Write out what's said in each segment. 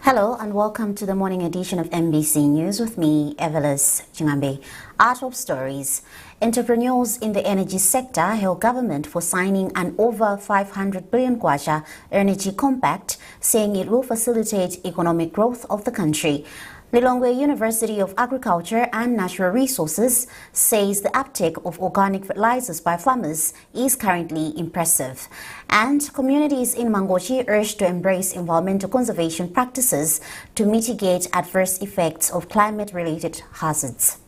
Hello and welcome to the morning edition of MBC News with me, Evelis Chingambe. Our top stories. Entrepreneurs in the energy sector hail government for signing an over 500 billion kwacha energy compact, saying it will facilitate economic growth of the country. Lilongwe University of Agriculture and Natural Resources says the uptake of organic fertilizers by farmers is currently impressive. And communities in Mangochi urged to embrace environmental conservation practices to mitigate adverse effects of climate-related hazards.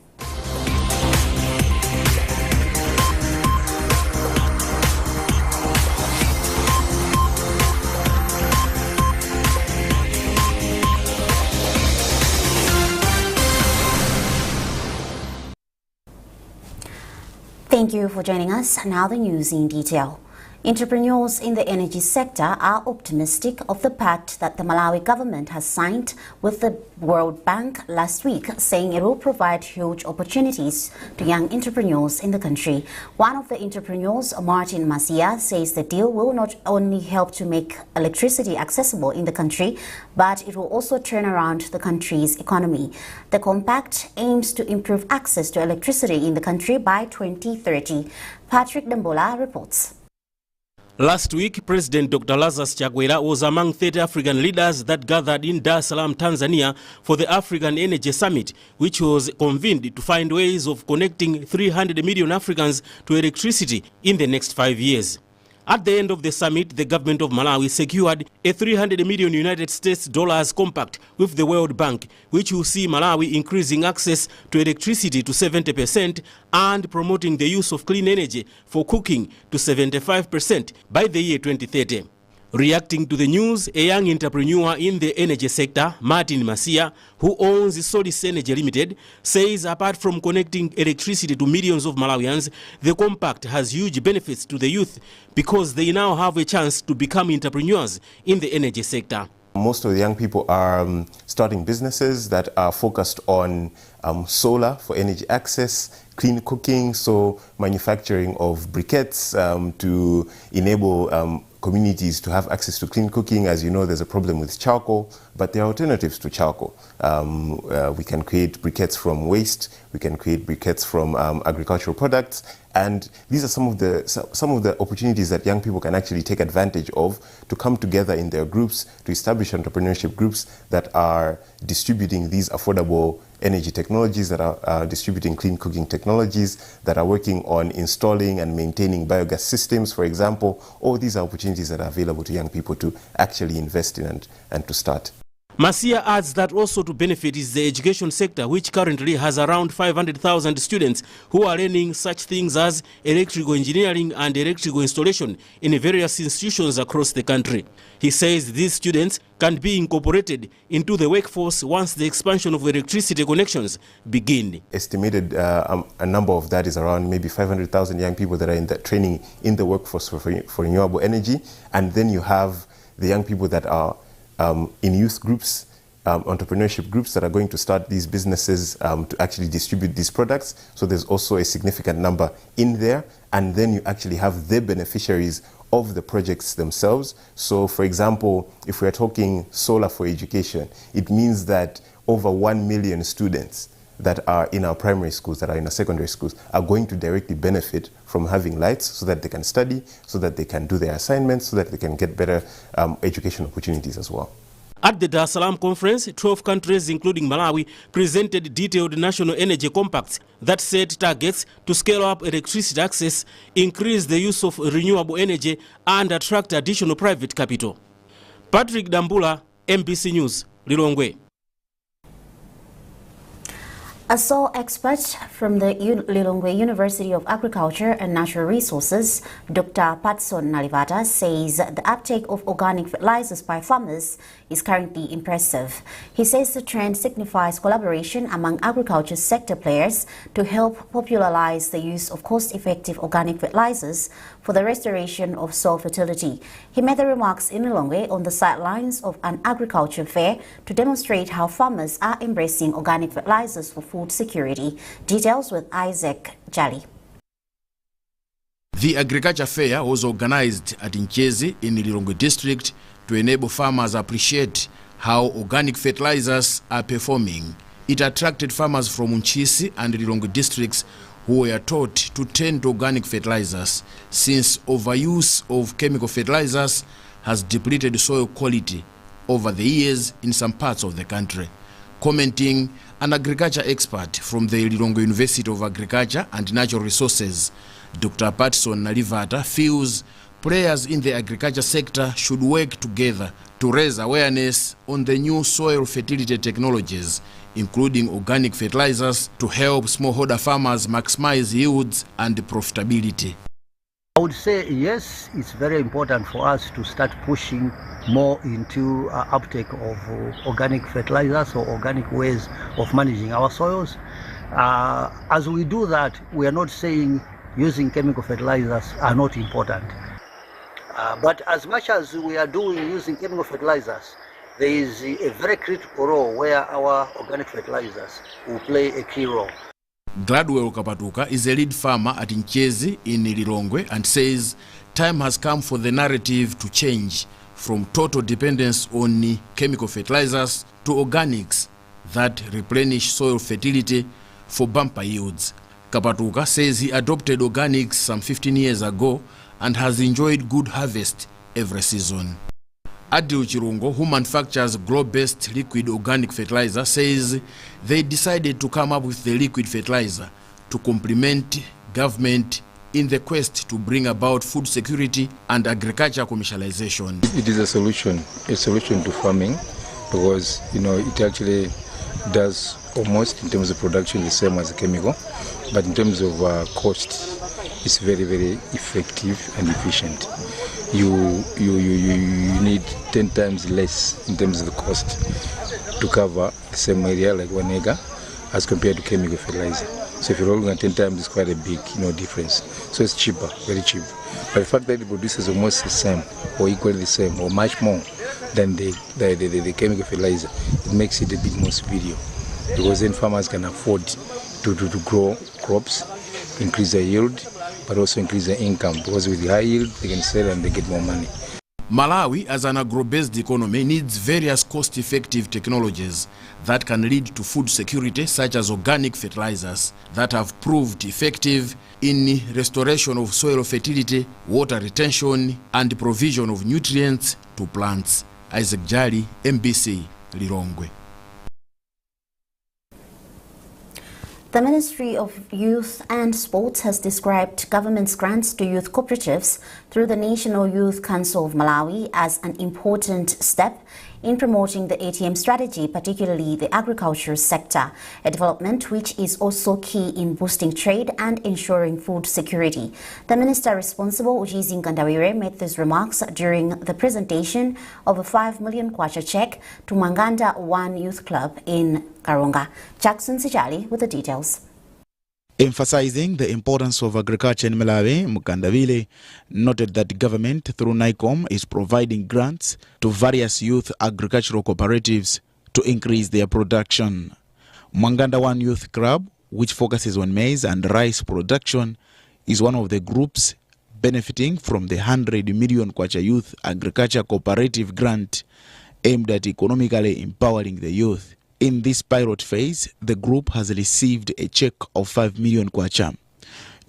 Thank you for joining us. Now the news in detail. Entrepreneurs in the energy sector are optimistic of the pact that the Malawi government has signed with the World Bank last week, saying it will provide huge opportunities to young entrepreneurs in the country. One of the entrepreneurs, Martin Masia, says the deal will not only help to make electricity accessible in the country, but it will also turn around the country's economy. The compact aims to improve access to electricity in the country by 2030. Patrick Dambola reports. Last week, President Dr. Lazarus Chakwera was among 30 African leaders that gathered in Dar es Salaam, Tanzania for the African Energy Summit, which was convened to find ways of connecting 300 million Africans to electricity in the next 5 years. At the end of the summit, the government of Malawi secured a 300 million United States dollars compact with the World Bank, which will see Malawi increasing access to electricity to 70% and promoting the use of clean energy for cooking to 75% by the year 2030. Reacting to the news, a young entrepreneur in the energy sector, Martin Masia, who owns Solis Energy Limited, says apart from connecting electricity to millions of Malawians, the compact has huge benefits to the youth because they now have a chance to become entrepreneurs in the energy sector. Most of the young people are starting businesses that are focused on solar for energy access, clean cooking, so manufacturing of briquettes to enable communities to have access to clean cooking. As you know, there's a problem with charcoal, but there are alternatives to charcoal. We can create briquettes from waste, we can create briquettes from agricultural products, and these are some of the opportunities that young people can actually take advantage of to come together in their groups, to establish entrepreneurship groups that are distributing these affordable energy technologies, that are distributing clean cooking technologies, that are working on installing and maintaining biogas systems, for example. All these are opportunities that are available to young people to actually invest in and to start. Masia adds that also to benefit is the education sector, which currently has around 500,000 students who are learning such things as electrical engineering and electrical installation in various institutions across the country. He says these students can be incorporated into the workforce once the expansion of electricity connections begin. Estimated a number of that is around maybe 500,000 young people that are in that training in the workforce for renewable energy. And then you have the young people that are in youth groups, entrepreneurship groups that are going to start these businesses to actually distribute these products. So there's also a significant number in there. And then you actually have the beneficiaries of the projects themselves. So for example, if we're talking solar for education, it means that over 1 million students that are in our primary schools, that are in our secondary schools, are going to directly benefit from having lights so that they can study, so that they can do their assignments, so that they can get better education opportunities as well. At the Dar es Salaam conference, 12 countries, including Malawi, presented detailed national energy compacts that set targets to scale up electricity access, increase the use of renewable energy, and attract additional private capital. Patrick Dambula, MBC News, Lilongwe. A sole expert from the Lilongwe University of Agriculture and Natural Resources, Dr. Patson Nalivata, says the uptake of organic fertilizers by farmers is currently impressive. He says the trend signifies collaboration among agriculture sector players to help popularize the use of cost-effective organic fertilizers for the restoration of soil fertility. He made the remarks in Lilongwe on the sidelines of an agriculture fair to demonstrate how farmers are embracing organic fertilizers for food security. Details with Isaac Jali. The agriculture fair was organized at Nchezi in Lilongwe district to enable farmers appreciate how organic fertilizers are performing. It attracted farmers from Nchisi and Lilongwe districts who were taught to turn to organic fertilizers since overuse of chemical fertilizers has depleted soil quality over the years in some parts of the country. Commenting, an agriculture expert from the Lilongwe University of Agriculture and Natural Resources, Dr. Patson Nalivata, feels players in the agriculture sector should work together to raise awareness on the new soil fertility technologies, including organic fertilizers, to help smallholder farmers maximize yields and profitability. I would say yes, it's very important for us to start pushing more into uptake of organic fertilizers or organic ways of managing our soils. As we do that, we are not saying using chemical fertilizers are not important. But as much as we are doing using chemical fertilizers, there is a very critical role where our organic fertilizers will play a key role. Gladwell Kapatuka is a lead farmer at Nchezi in Lilongwe and says time has come for the narrative to change from total dependence on chemical fertilizers to organics that replenish soil fertility for bumper yields. Kapatuka says he adopted organics some 15 years ago and has enjoyed good harvest every season. Adil Chirungo, who manufactures globe-based liquid organic fertilizer, says they decided to come up with the liquid fertilizer to complement government in the quest to bring about food security and agriculture commercialization. It is a solution to farming, because it actually does almost in terms of production the same as a chemical, but in terms of cost, it's very, very effective and efficient. You need 10 times less in terms of the cost to cover the same area, like 1 acre, as compared to chemical fertilizer. So if you're looking at 10 times, it's quite a big difference. So it's cheaper, very cheap. But the fact that it produces almost the same or equally the same or much more than the chemical fertilizer, it makes it a bit more superior, because then farmers can afford to grow crops, increase their yield, but also increase their income, because with the high yield they can sell and they get more money. Malawi, as an agro-based economy, needs various cost-effective technologies that can lead to food security, such as organic fertilizers that have proved effective in restoration of soil fertility, water retention, and provision of nutrients to plants. Isaac Jali, MBC, Lilongwe. The Ministry of Youth and Sports has described government's grants to youth cooperatives through the National Youth Council of Malawi as an important step in promoting the ATM strategy, particularly the agriculture sector, a development which is also key in boosting trade and ensuring food security. The minister responsible, Ujizi Nkandawire, made these remarks during the presentation of a 5 million kwacha check to Manganda One Youth Club in Karonga. Jackson Sijali with the details. Emphasizing the importance of agriculture in Malawi, Mukandavile noted that the government through NICOM is providing grants to various youth agricultural cooperatives to increase their production. Manganda One Youth Club, which focuses on maize and rice production, is one of the groups benefiting from the 100 million Kwacha Youth Agriculture Cooperative Grant aimed at economically empowering the youth. In this pilot phase, the group has received a check of 5 million kwacha.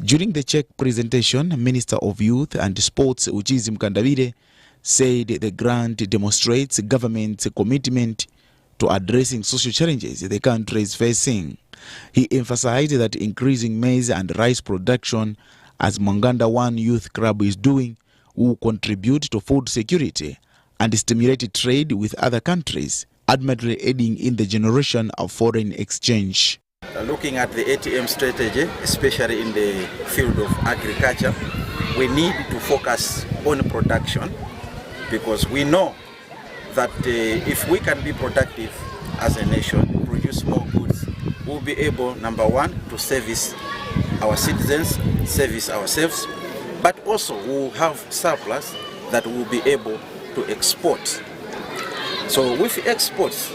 During the check presentation, Minister of Youth and Sports Uchizi Mkandavire said the grant demonstrates government's commitment to addressing social challenges the country is facing. He emphasized that increasing maize and rice production, as Manganda One Youth Club is doing, will contribute to food security and stimulate trade with other countries, ultimately aiding in the generation of foreign exchange. Looking at the ATM strategy, especially in the field of agriculture, we need to focus on production, because we know that if we can be productive as a nation, produce more goods, we'll be able, number one, to service our citizens, service ourselves, but also we'll have surplus that we'll be able to export. So with exports,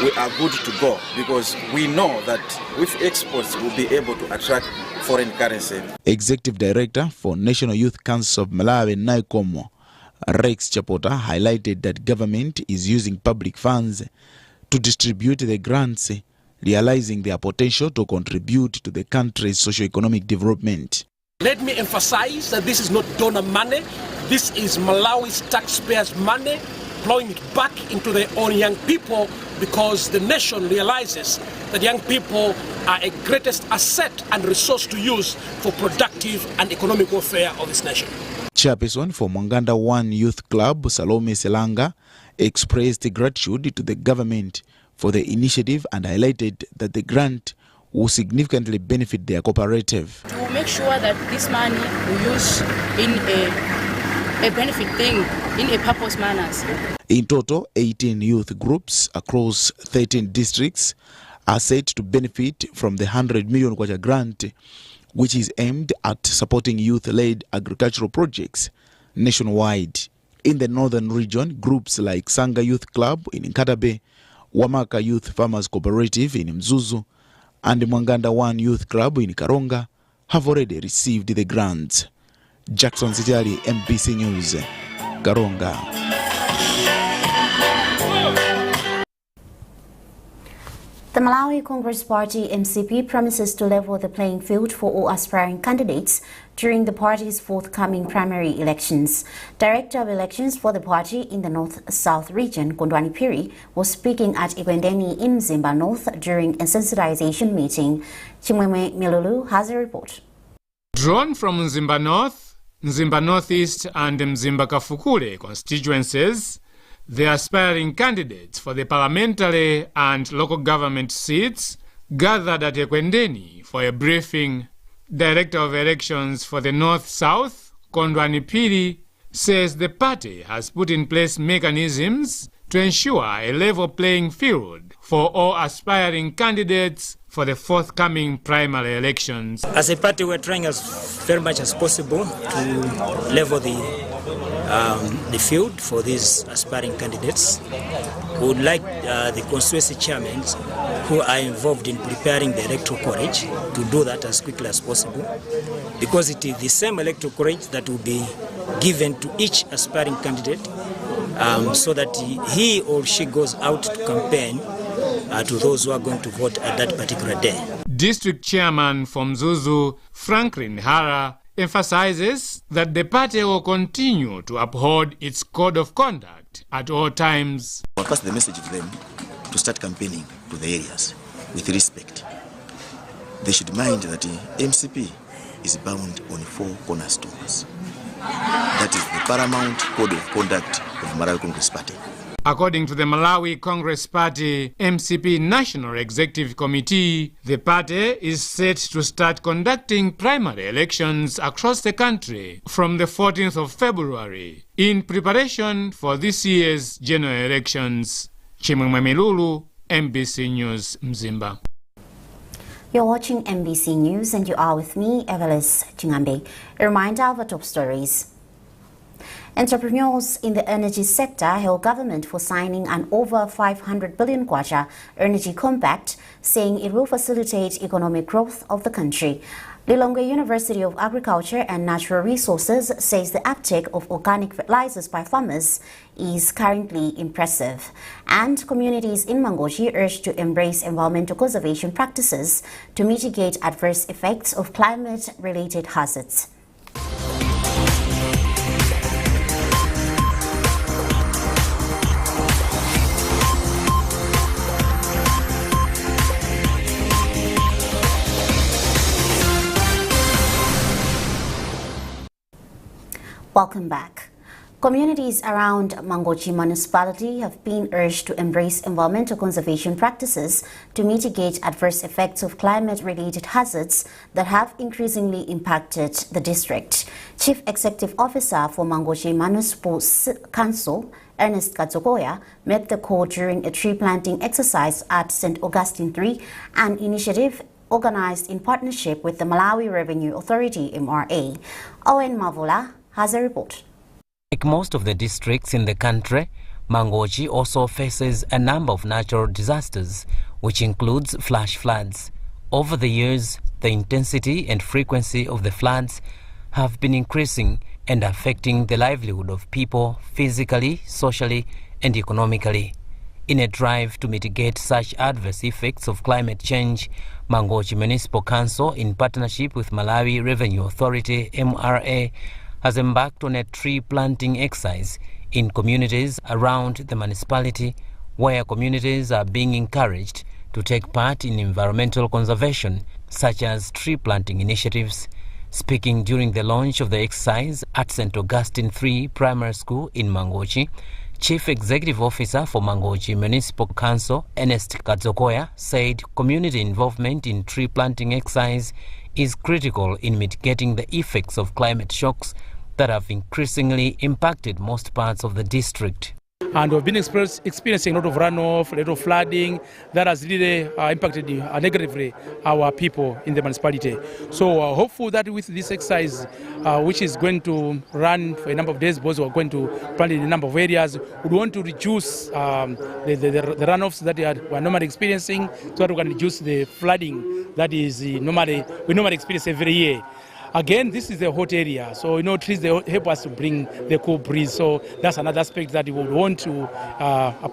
we are good to go, because we know that with exports we'll be able to attract foreign currency. Executive Director for National Youth Council of Malawi, NICOM, Rex Chapota highlighted that government is using public funds to distribute the grants, realizing their potential to contribute to the country's socio-economic development. Let me emphasize that this is not donor money. This is Malawi's taxpayers' money, plowing it back into their own young people, because the nation realizes that young people are a greatest asset and resource to use for productive and economic welfare of this nation. Chairperson for Mwanganda 1 Youth Club, Salome Selanga, expressed gratitude to the government for the initiative and highlighted that the grant will significantly benefit their cooperative. To make sure that this money we use in a benefit thing, in a purpose manners. In total, 18 youth groups across 13 districts are set to benefit from the 100 million kwacha grant, which is aimed at supporting youth-led agricultural projects nationwide. In the northern region, groups like Sanga Youth Club in Nkatabe, Wamaka Youth Farmers Cooperative in Mzuzu, and Mwanganda 1 Youth Club in Karonga have already received the grants. Jackson Sitali, MBC News, Karonga. The Malawi Congress Party MCP promises to level the playing field for all aspiring candidates during the party's forthcoming primary elections. Director of Elections for the party in the North-South region, Kondwani Piri, was speaking at Ikwendeni in Mzimba North during a sensitization meeting. Chimwemwe Milulu has a report. Drawn from Mzimba North, Mzimba Northeast and Mzimba Kafukule constituencies, the aspiring candidates for the parliamentary and local government seats gathered at Ekwendeni for a briefing. Director of Elections for the North-South, Kondwani Piri, says the party has put in place mechanisms to ensure a level playing field for all aspiring candidates for the forthcoming primary elections. As a party, we're trying as very much as possible to level the field for these aspiring candidates. We would like the constituency chairmen who are involved in preparing the electoral college to do that as quickly as possible, because it is the same electoral college that will be given to each aspiring candidate, so that he or she goes out to campaign to those who are going to vote at that particular day. District Chairman from Zuzu, Franklin Hara, emphasizes that the party will continue to uphold its code of conduct at all times. We'll pass the message to them to start campaigning to the areas with respect. They should mind that the MCP is bound on 4 cornerstones. That is the paramount code of conduct of Malawi Congress Party. According to the Malawi Congress Party MCP National Executive Committee, the party is set to start conducting primary elections across the country from the 14th of February in preparation for this year's general elections. Chimwemwe Milulu, MBC News, Mzimba. You're watching MBC News and you are with me, Evelis Chingambe. A reminder of the top stories. Entrepreneurs in the energy sector hail government for signing an over 500 billion kwacha energy compact, saying it will facilitate economic growth of the country. Lilongwe University of Agriculture and Natural Resources says the uptake of organic fertilizers by farmers is currently impressive. And communities in Mangochi urge to embrace environmental conservation practices to mitigate adverse effects of climate-related hazards. Welcome back. Communities around Mangochi municipality have been urged to embrace environmental conservation practices to mitigate adverse effects of climate-related hazards that have increasingly impacted the district. Chief Executive Officer for Mangochi Municipal Council, Ernest Katsokoya, met the call during a tree planting exercise at St. Augustine 3, an initiative organized in partnership with the Malawi Revenue Authority, MRA. Owen Mavola has a report. Like most of the districts in the country, Mangochi also faces a number of natural disasters, which includes flash floods. Over the years, the intensity and frequency of the floods have been increasing, and affecting the livelihood of people physically, socially, and economically. In a drive to mitigate such adverse effects of climate change, Mangochi Municipal Council, in partnership with Malawi Revenue Authority (MRA), has embarked on a tree planting exercise in communities around the municipality, where communities are being encouraged to take part in environmental conservation, such as tree planting initiatives. Speaking during the launch of the exercise at St. Augustine 3 Primary School in Mangochi, Chief Executive Officer for Mangochi Municipal Council, Ernest Katzokoya, said community involvement in tree planting exercise is critical in mitigating the effects of climate shocks that have increasingly impacted most parts of the district. And we've been experiencing a lot of runoff, a lot of flooding that has really impacted negatively our people in the municipality. So hopeful that with this exercise, which is going to run for a number of days, because we're going to plant in a number of areas, we want to reduce the runoffs that we're normally experiencing, so that we can reduce the flooding that is we normally experience every year. Again, this is a hot area, so trees, they help us to bring the cool breeze. So that's another aspect that we would want to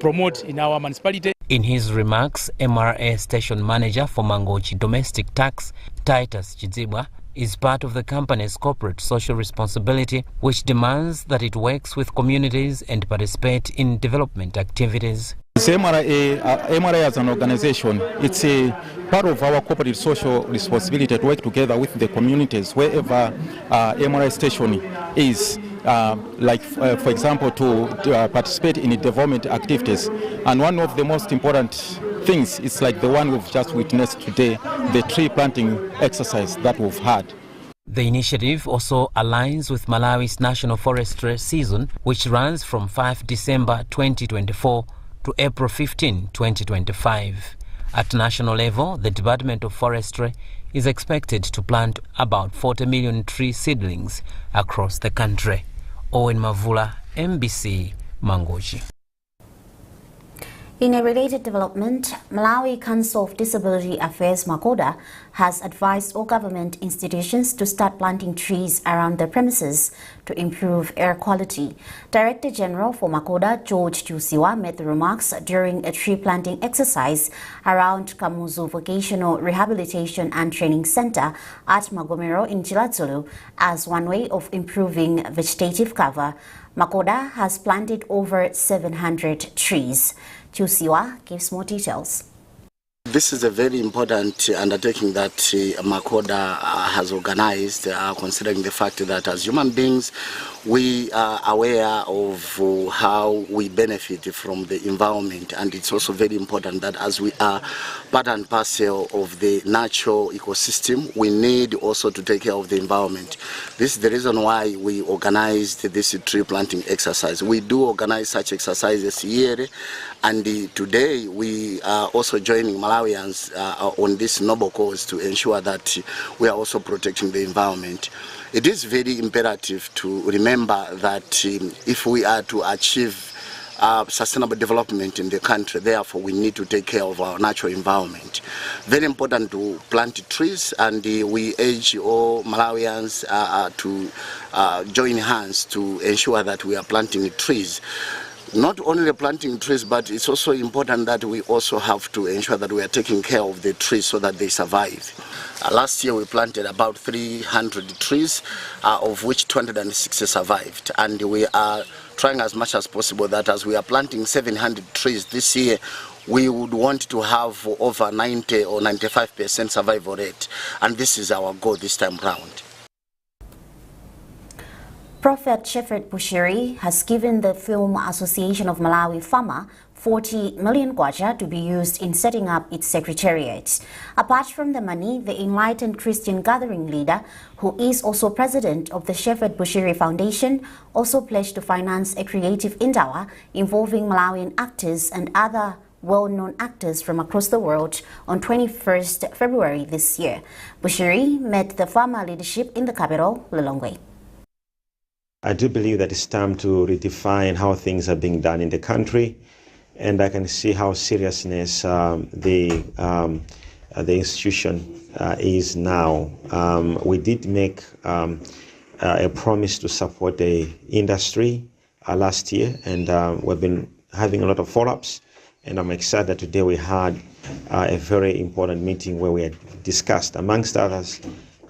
promote in our municipality. In his remarks, MRA Station Manager for Mangochi Domestic Tax, Titus Chidzibwa, is part of the company's corporate social responsibility, which demands that it works with communities and participate in development activities. MRA as an organization, it's a part of our corporate social responsibility to work together with the communities wherever MRA station is, for example, to participate in development activities. And one of the most important things is like the one we've just witnessed today, the tree planting exercise that we've had. The initiative also aligns with Malawi's National Forestry Season, which runs from 5 December 2024 to April 15, 2025. At national level, the Department of Forestry is expected to plant about 40 million tree seedlings across the country. Owen Mavula, MBC, Mangochi. In a related development, Malawi Council of Disability Affairs Makoda has advised all government institutions to start planting trees around their premises to improve air quality. Director General for Makoda, George Chusiwa, made the remarks during a tree planting exercise around Kamuzu Vocational Rehabilitation and Training Center at Magomero in Chilatsulu as one way of improving vegetative cover. Makoda has planted over 700 trees. Chusiwa gives more details. This is a very important undertaking that Makoda has organized, considering the fact that as human beings, we are aware of how we benefit from the environment, and it's also very important that as we are part and parcel of the natural ecosystem, we need also to take care of the environment. This is the reason why we organized this tree planting exercise. We do organize such exercises yearly, and today we are also joining Malawians on this noble cause to ensure that we are also protecting the environment. It is very imperative to remember that if we are to achieve sustainable development in the country, therefore we need to take care of our natural environment. Very important to plant trees, and we urge all Malawians to join hands to ensure that we are planting trees. Not only planting trees, but it's also important that we also have to ensure that we are taking care of the trees so that they survive. Last year we planted about 300 trees, of which 260 survived. And we are trying as much as possible that as we are planting 700 trees this year, we would want to have over 90 or 95% survival rate. And this is our goal this time round. Prophet Shepherd Bushiri has given the Film Association of Malawi FAMA 40 million kwacha to be used in setting up its secretariat. Apart from the money, the enlightened Christian gathering leader, who is also president of the Shepherd Bushiri Foundation, also pledged to finance a creative indawa involving Malawian actors and other well-known actors from across the world on 21st February this year. Bushiri met the FAMA leadership in the capital, Lilongwe. I do believe that it's time to redefine how things are being done in the country, and I can see how seriousness the institution is now. We did make a promise to support the industry last year, and we've been having a lot of follow-ups, and I'm excited that today we had a very important meeting where we had discussed, amongst others,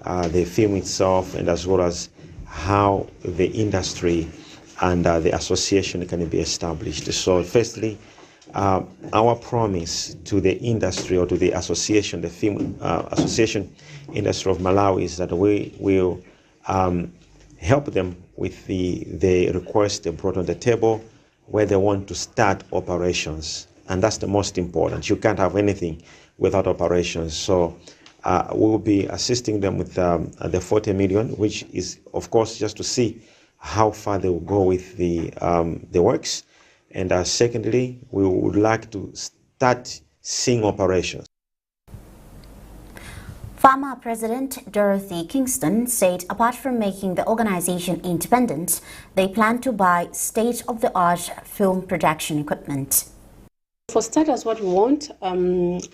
the film itself, and as well as how the industry and the association can be established. So firstly, our promise to the industry, or to the association, the film association industry of Malawi, is that we will help them with the request they brought on the table, where they want to start operations. And that's the most important. You can't have anything without operations. So we will be assisting them with the 40 million, which is, of course, just to see how far they will go with the works. And secondly, we would like to start seeing operations. Former President Dorothy Kingston said apart from making the organization independent, they plan to buy state-of-the-art film production equipment. For starters, what we want,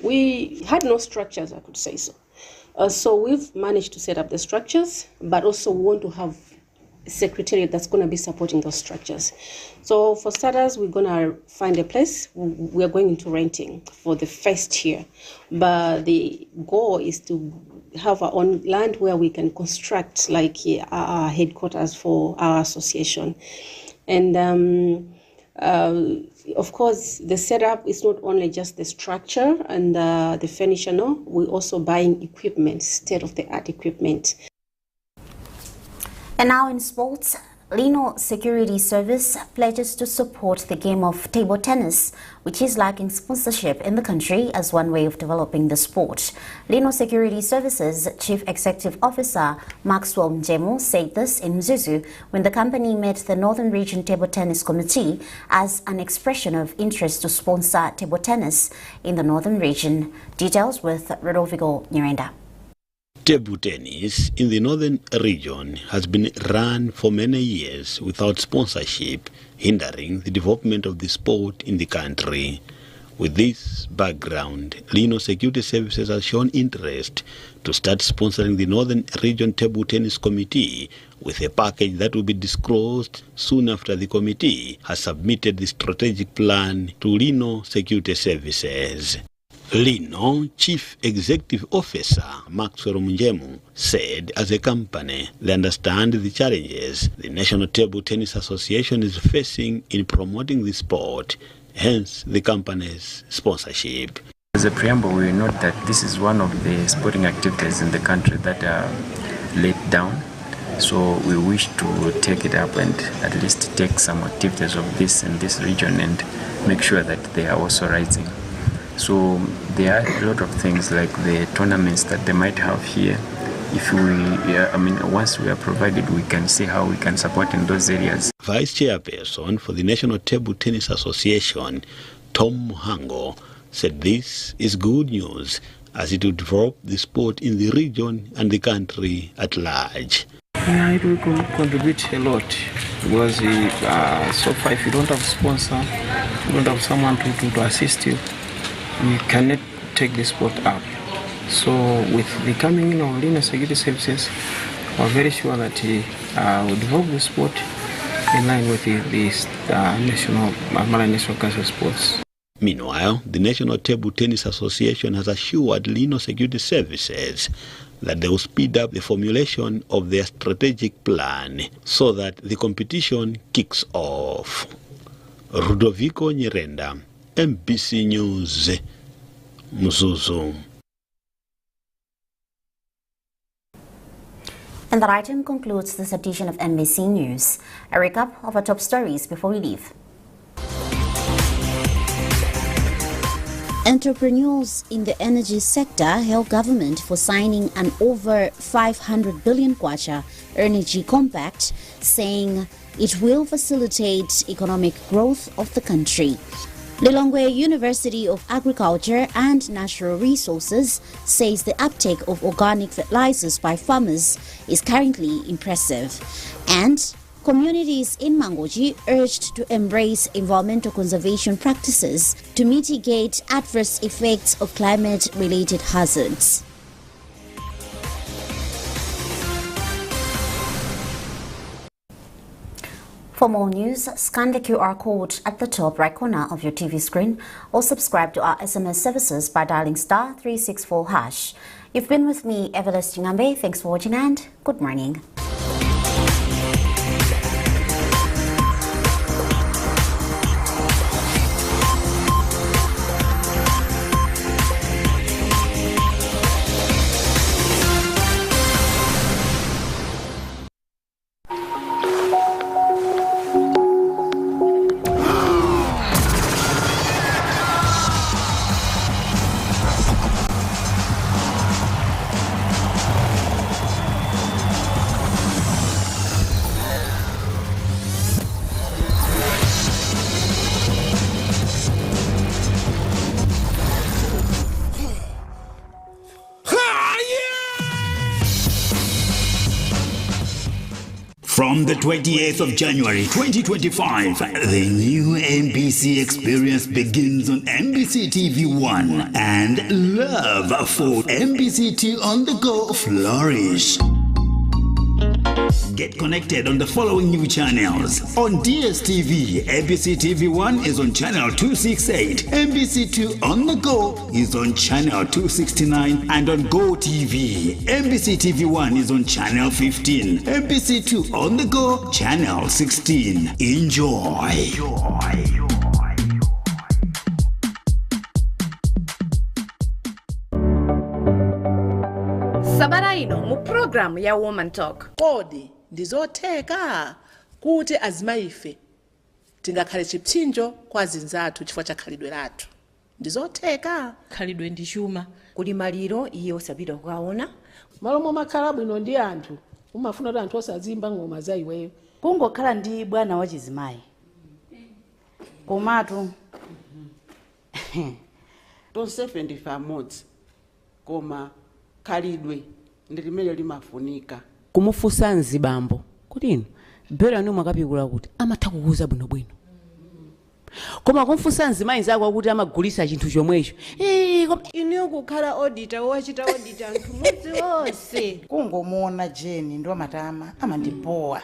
we had no structures, I could say so. So we've managed to set up the structures, but also we want to have a secretariat that's going to be supporting those structures. So for starters, we're going to find a place. We're going into renting for the first year, but the goal is to have our own land where we can construct like our headquarters for our association. And of course, the setup is not only just the structure and the furniture, no, we're also buying equipment, state-of-the-art equipment. And now in sports, Lino Security Service pledges to support the game of table tennis, which is lacking sponsorship in the country, as one way of developing the sport. Lino Security Services Chief Executive Officer Maxwell Mjemo said this in Mzuzu when the company met the Northern Region Table Tennis Committee as an expression of interest to sponsor table tennis in the Northern Region. Details with Rodolfo Nyirenda. Table tennis in the Northern Region has been run for many years without sponsorship, hindering the development of the sport in the country. With this background, Lino Security Services has shown interest to start sponsoring the Northern Region Table Tennis Committee with a package that will be disclosed soon after the committee has submitted the strategic plan to Lino Security Services. Lino Chief Executive Officer Maxwell Mjemo said as a company they understand the challenges the National Table Tennis Association is facing in promoting the sport, hence the company's sponsorship. As a preamble, we note that this is one of the sporting activities in the country that are laid down. So we wish to take it up and at least take some activities of this in this region and make sure that they are also rising. So there are a lot of things like the tournaments that they might have here. If we, once we are provided, we can see how we can support in those areas. Vice Chairperson for the National Table Tennis Association, Tom Muhango, said this is good news as it will develop the sport in the region and the country at large. Yeah, it will contribute a lot because so far if you don't have a sponsor, you don't have someone to assist you, you cannot take the sport up. So with the coming in of Lino Security Services, we're very sure that we'll develop the sport in line with the Malawi National Council Sports. Meanwhile, the National Table Tennis Association has assured Lino Security Services that they will speed up the formulation of their strategic plan so that the competition kicks off. Ludovico Nyirenda, MBC News, Mzuzu. And that item concludes this edition of MBC News. A recap of our top stories before we leave. Entrepreneurs in the energy sector hail government for signing an over 500 billion kwacha energy compact, saying it will facilitate economic growth of the country. Lilongwe University of Agriculture and Natural Resources says the uptake of organic fertilizers by farmers is currently impressive. And communities in Mangochi urged to embrace environmental conservation practices to mitigate adverse effects of climate-related hazards. For more news, scan the QR code at the top right corner of your TV screen or subscribe to our SMS services by dialing *364#. You've been with me, Evelyn Chingambe. Thanks for watching and good morning. From the 28th of January 2025, the new MBC experience begins on MBC TV1 and love for MBC2 on the go flourish. Get connected on the following new channels. On DSTV, MBC TV1 is on channel 268. MBC2 on the go is on channel 269. And on Go TV, MBC TV1 is on channel 15. MBC2 on the go, channel 16. Enjoy. Sabaraino mu program ya Woman Talk. Kodi ndizoteka kuti azimaife tingakhale chipsinjo kwa zinzathu chifukwa cha khalidwe lathu. Ndizoteka khalidwe ndi chuma kuli maliro iye osapita kukaona malomo makhala bwino ndi anthu umafuna kuti anthu osazimba ngoma za iweyo kungokhala ndi bwana wachizimayi komatu tonsefe ndife amodzi koma khalidwe ndi limene limafunika kumufunsa mzibambo kuti inu bera anu mwakapikula kuti amatha kukuza bwinobwino koma kumfunsa mzimayi zako kuti amagulisa chinthu chomwecho inu kukhala auditor wachita auditor anthu mudzi wonse kungomuona Jeni ndo matama amandipowa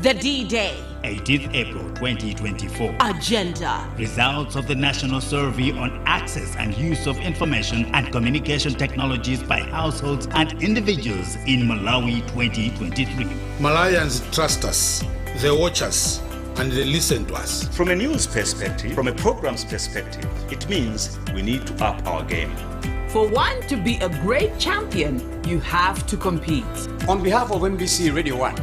The D-Day. 18th April 2024. Agenda. Results of the National Survey on Access and Use of Information and Communication Technologies by Households and Individuals in Malawi 2023. Malawians trust us, they watch us, and they listen to us. From a news perspective, from a program's perspective, it means we need to up our game. For one to be a great champion, you have to compete. On behalf of NBC Radio 1,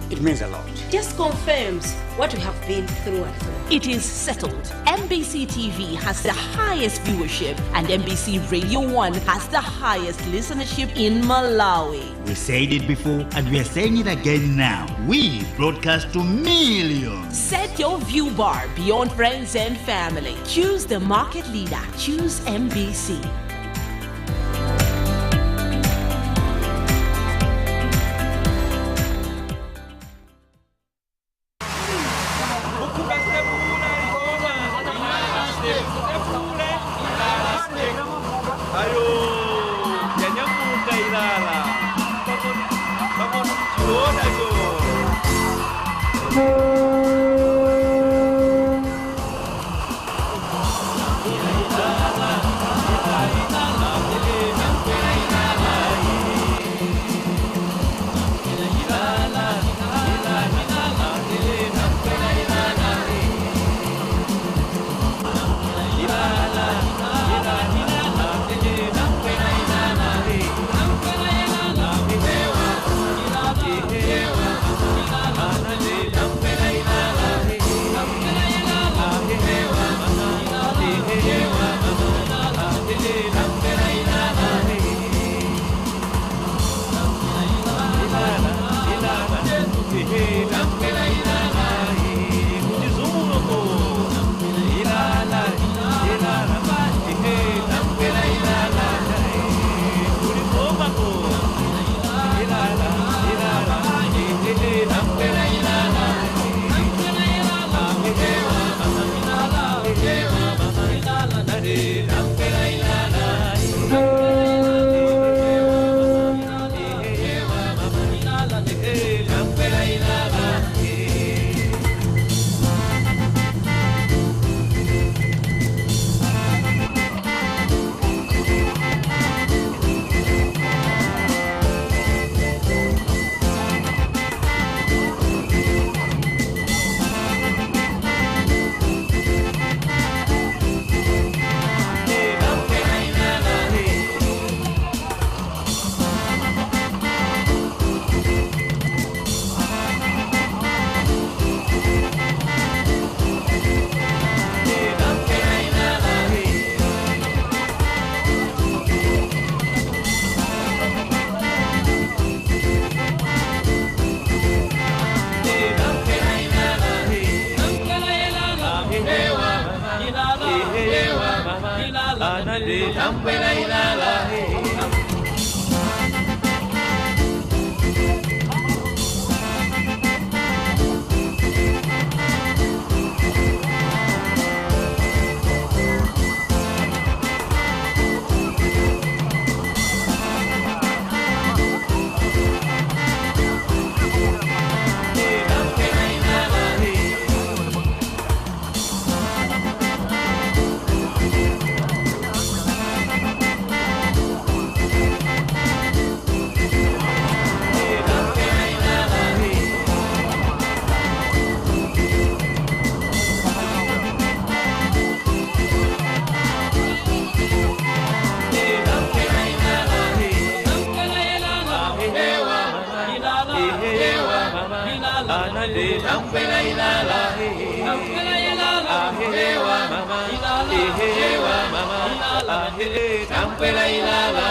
it means a lot. Just confirms what we have been through and through. It is settled. MBC TV has the highest viewership and MBC Radio 1 has the highest listenership in Malawi. We said it before and we are saying it again now. We broadcast to millions. Set your view bar beyond friends and family. Choose the market leader. Choose MBC. anade tambela ilala anade tambela ilala tambela ilala hewa mama hewa mama tambela ilala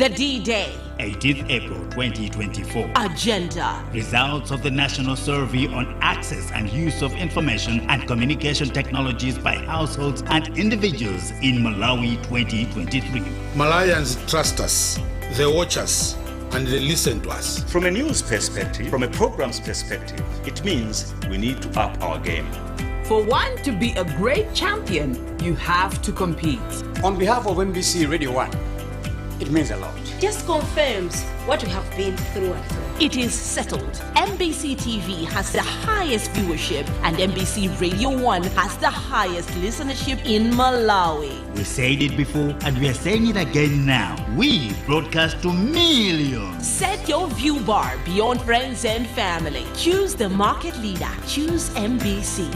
The D-Day. 18th April 2024. Agenda. Results of the National Survey on Access and Use of Information and Communication Technologies by Households and Individuals in Malawi 2023. Malayans trust us, they watch us, and they listen to us. From a news perspective, from a program's perspective, it means we need to up our game. For one to be a great champion, you have to compete. On behalf of MBC Radio 1, it means a lot. Just confirms what we have been through and through. It is settled. MBC TV has the highest viewership and MBC Radio 1 has the highest listenership in Malawi. We said it before and we are saying it again now. We broadcast to millions. Set your view bar beyond friends and family. Choose the market leader. Choose MBC.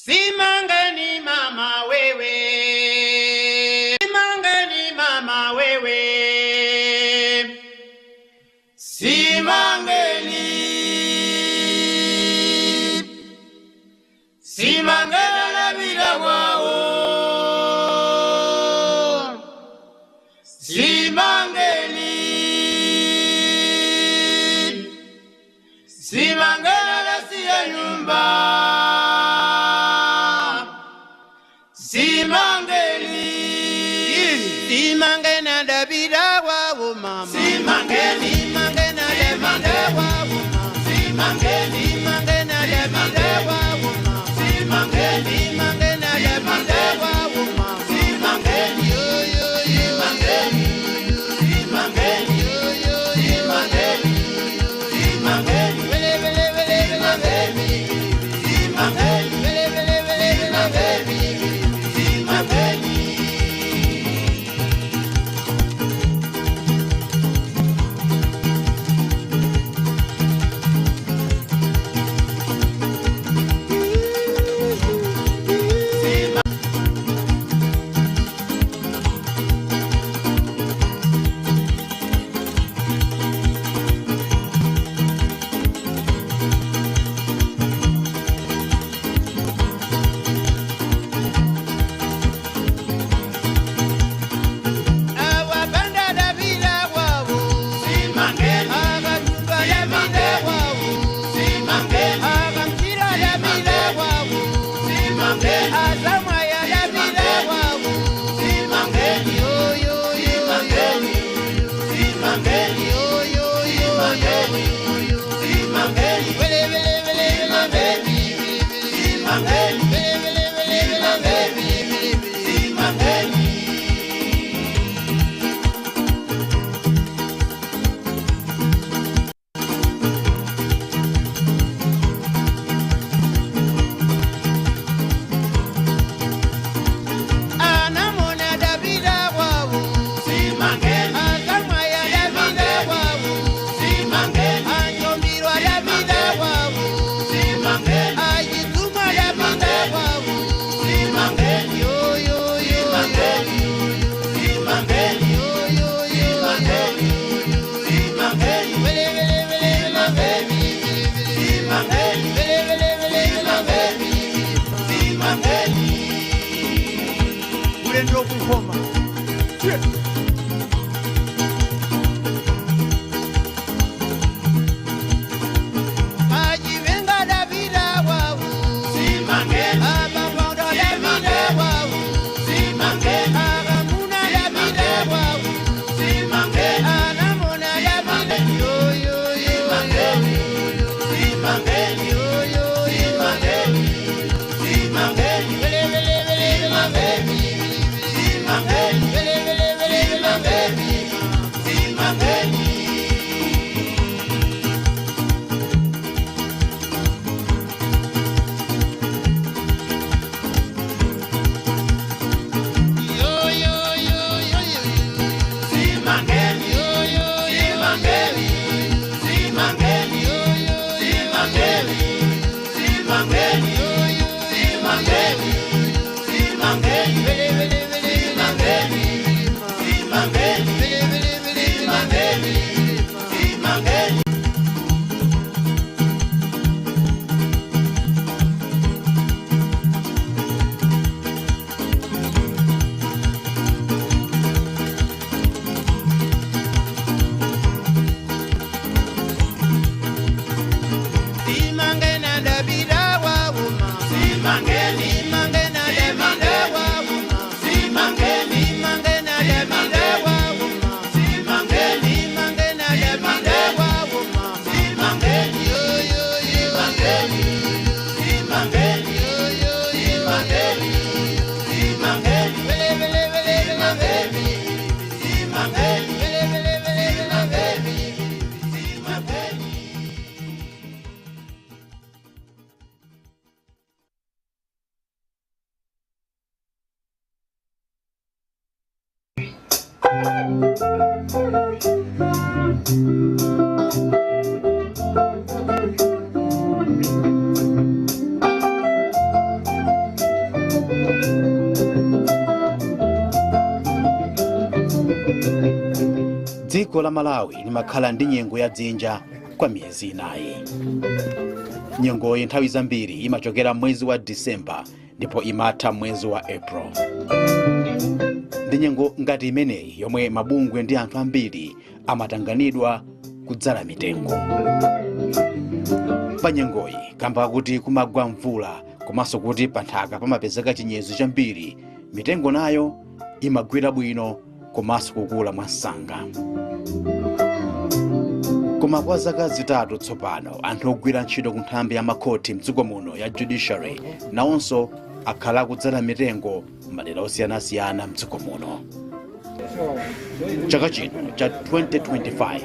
Simangani mama wewe, simangani mama wewe, simangani, simangana la vida wao, simangani, simangana la siya nyumba. Simangena Davida wa mama. Simangeni mangena Davida wa mama. Simangeni mangena Davida wa mama. Simangeni mangena Davida wa mama. Simangeni yo yo yo. Simangeni Simangeni yo yo yo. Simangeni Simangeni vele vele vele Simangeni Simangeni vele vele vele Simangeni Simangeni. Dziko la Malawi limakhala ndi nyengo ya dzinja kwa miyezi 4. Nyengo iyi nthawi zambiri imachokera mwezi wa Disemba ndipo imatha mwezi wa April. Ndi nyengo ngati imeneyi yomwe mabungwe ndi anthu ambiri amatanganidwa kudzala mitengo. Pa nyengoyi kamba kuti kumagwa mvula komanso kuti panthaka pamapezeka chinyezi chambiri, mitengo nayo imagwira bwino komanso kukula mwansanga. Koma kwa zaka zitatu tsopano anthu ogwira ntchito ku nthambi ya makhoti mdziko muno ya judiciary nawonso akhala kudzala mitengo madera osiyanasiyana mdziko muno. Chaka chino cha 2025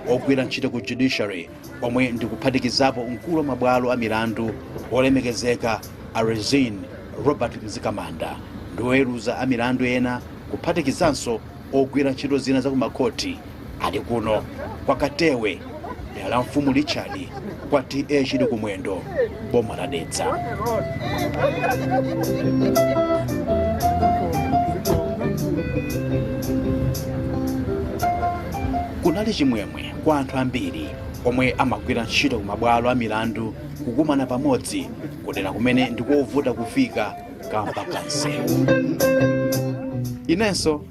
ogwira ntchito ku judiciary omwe ndikuphatikizapo mkulu wa mabwalo a milandu olemekezeka Rezin Robert Mzikamanda ndi oweruza a milandu ena kuphatikizanso ogwira ntchito zina za ku makhoti ali kuno kwa Katewe dera la mfumu Richard kwa TA chili kumwendo boma la Dedza. Kunali chimwemwe kwa anthu ambiri omwe amagwira ntchito ku mabwalo a milandu kukumana pamodzi kudera kumene ndikovuta kufika kamba kansewu. Inenso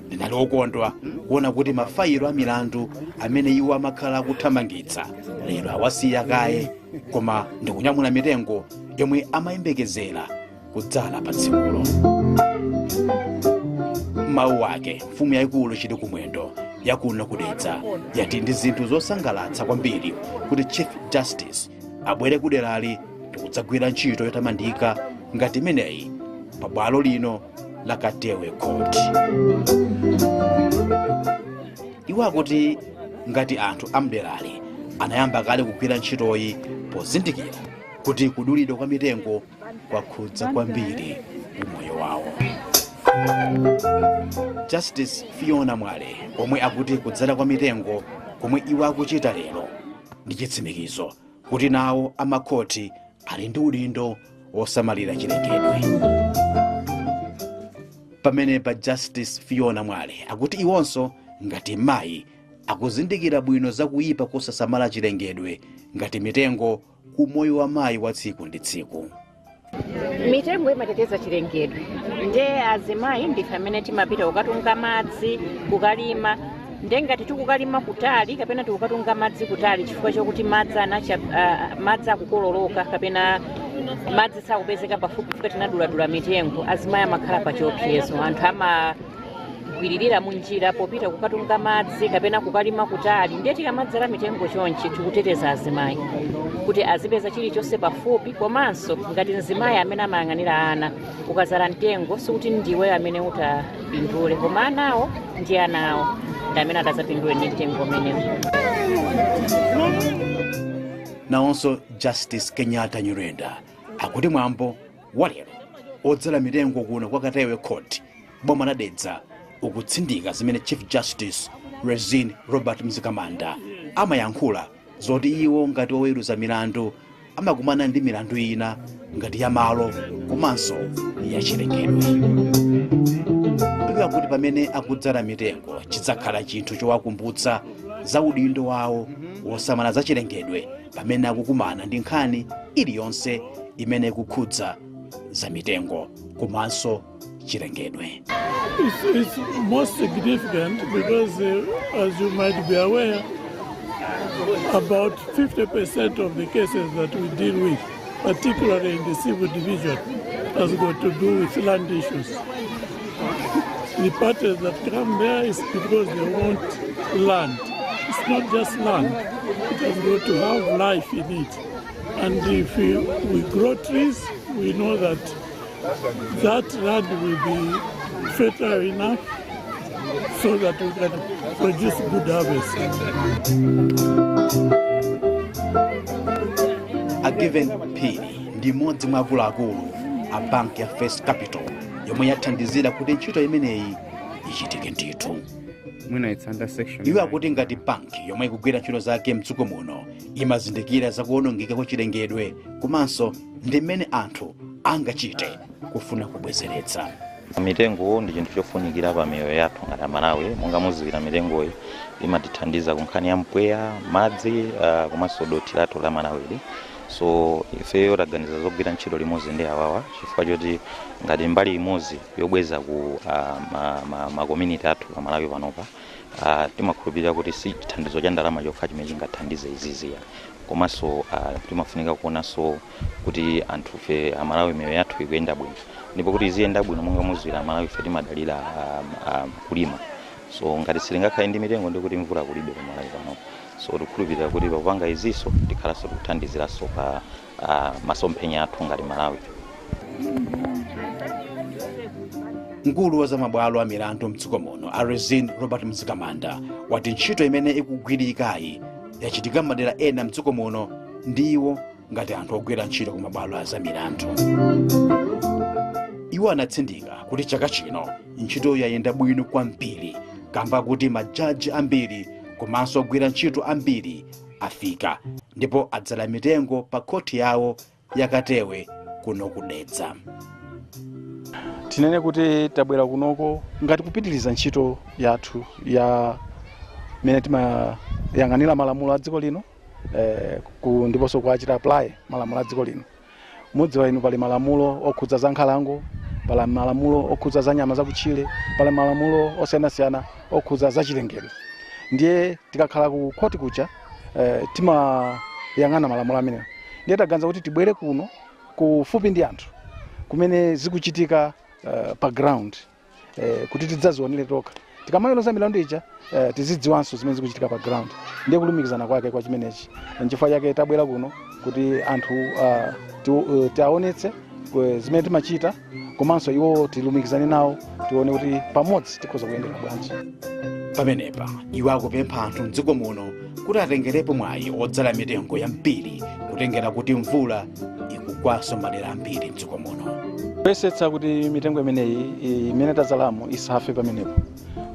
ndinali okondwa kuona kuti mafayilo a milandu amene iwo amakhala akuthamangitsa lero awasiya kaye, koma ndikunyamula mitengo yomwe amayembekezera kudzala pa tsikulo. Mawu ake mfumu yayikulu chili kumwendo yakuno kudedza yati ndi zinthu zosangalatsa kwambiri kuti Chief Justice abwere kuderali ndikudzagwira ntchito yotamandika ngati imeneyi pa bwalo lino la Katewe Court. Iwo akuti ngati anthu amderali anayamba kale kugwira ntchitoyi pozindikira kuti kudulidwa kwa mitengo kwakhudza kwambiri umoyo wawo. Justice Fiona Mwale omwe akuti kudzala kwa mitengo komwe iwo akuchita lero ndi chitsimikizo kuti nawo amakhoti ali ndi udindo wosamalira chilengedwe. Pamene pa Justice Fiona Mwale akuti iwonso ngati mayi akuzindikira bwino zakuyipa kosasamala chilengedwe ngati mitengo ku moyo wa mayi wa tsiku ndi tsiku. Mitengo imateteza chilengedwe. Nde azimayi ndife amene timapita kukatunga madzi kukalima. Nde ngati tikukalima kutali kapena tikukatunga madzi kutali chifukwa chokuti madzi akukololoka kapena madzi sakupezeka pafupi kuti tinaduladula mitengo, azimayi amakhala pa chiopsezo. Anthu amagwiririra munjira popita kukatunga madzi kapena kukalima kutali. Ndiye tikamadzala mitengo chonchi tikuteteza azimayi kuti azipeza chilichonse pafupi, komanso ngati mzimayi amene amayang'anira ana ukazala mtengo sikuti ndiwe amene utapindule, koma anawo ndi anawo ndi amene atazapindule ndi mtengo umenewo. Nawonso Justice Kenyatta Nyirenda akuti mwambo walero odzala mitengo kuno kwa Katewe Court boma la Dedza ukutsindika zimene Chief Justice Rezin Robert Mzikamanda amayankhula zoti iwo ngati oweruza milandu amakumana ndi milandu ina ngati ya malo komanso ya chilengedwe. Iwo akuti pamene akudzala mitengo chidzakhala chinthu chowakumbutsa za udindo wawo wosamala za chilengedwe pamene akukumana ndi nkhani iliyonse imene ikukhudza za mitengo komanso chilengedwe. It's most significant because as you might be aware, about 50% of the cases that we deal with, particularly in the civil division, has got to do with land issues. The parties that come there is because they want land. It's not just land, it has got to have life in it. And if we grow trees, we know that that land will be fertile enough so that we can produce good harvest. A given Pini ndi mmodzi mwa akuluakulu a bank ya First Capital yomwe yathandizira kuti ntchito imeneyi ichitike ndithu. mwina it's under section. Iwo akuti ngati banki yomwe ikugwira ntchito zake mdziko muno imazindikira zakuonongeka kwa chilengedwe komanso ndi mmene anthu angachite kufuna kubwezeretsa. Mitengo ndi chinthu chofunikira pa miyoyo yathu ngati Amalawi. Monga muziwira mitengoyi imatithandiza ku nkhani ya mpweya, madzi komanso dothi lathu la Malawi. So ifeyo taganiza zogwira ntchito limodzi ndi awawa chifukwa choti ngati mbali imodzi yobweza ku community athu pa Malawi panopa timakhulupirira kuti si chithandizo cha ndalama chokha chimene chingathandize iziziya komanso timafunika kuonanso kuti anthu fe Amalawi miyoyo yathu ikuyenda bwino ndipo kuti iziyenda bwino monga muziwira Amalawi fe timadalira kulima. So ngati silingakhale ndi mitengo ndi kuti mvula kulibe pa Malawi panopa. So tikhulupirira kuti popanga iziso tikhalanso tikuthandiziranso pa masomphenya athu ngati Malawi. Mkulu wa zamabwalo a milandu mdziko muno Arezin Robert Mzikamanda wati ntchito imene ikugwirikayi yachitika madera ena mdziko muno ndiwo ngati anthu ogwira ntchito ku mabwalo a zamilandu. Iwo anatsindika kuti chaka chino ntchito yayenda bwino kwambiri kamba kuti majaji ambiri komanso ogwira ntchito ambiri afika ndipo adzala mitengo pa khoti yawo yakatewe kuno kudedza. Tinene kuti tabwera kunoko ngati kupitiriza ntchito yathu ya mene timayang'anira malamulo a dziko lino ndiponso kuachita apply malamulo a dziko lino. Mudziwa inu pali malamulo okhudza za nkhalango, pali malamulo okhudza za nyama zakutchire, pali malamulo osiyanasiyana okhudza za chilengedwe. Ndiye tikakhala ku khoti kucha timayang'ana malamulo amenewo. Ndiye taganiza kuti tibwere kuno kufupi ndi anthu kumene zikuchitika pa ground kuti tidzazionere tokha. Tikamaweruza milandu ija tizidziwanso zimene zikuchitika pa ground. Ndiye kulumikizana kwake kwa chimenechi. Nchifukwa chake tabwera kuno kuti anthu tiaonetse zimene timachita komanso iwo tilumikizane nawo tione kuti pamodzi tikhoza kuyendera bwanji. Pamenepa iwo akupempha anthu mdziko muno kuti atengerepo mwayi odzala mitengo yambiri kutengera kuti mvula ikugwaso madera ambiri mdziko muno. Kuyesetsa kuti mitengo imeneyi imene tadzalamo isafe pamenepo.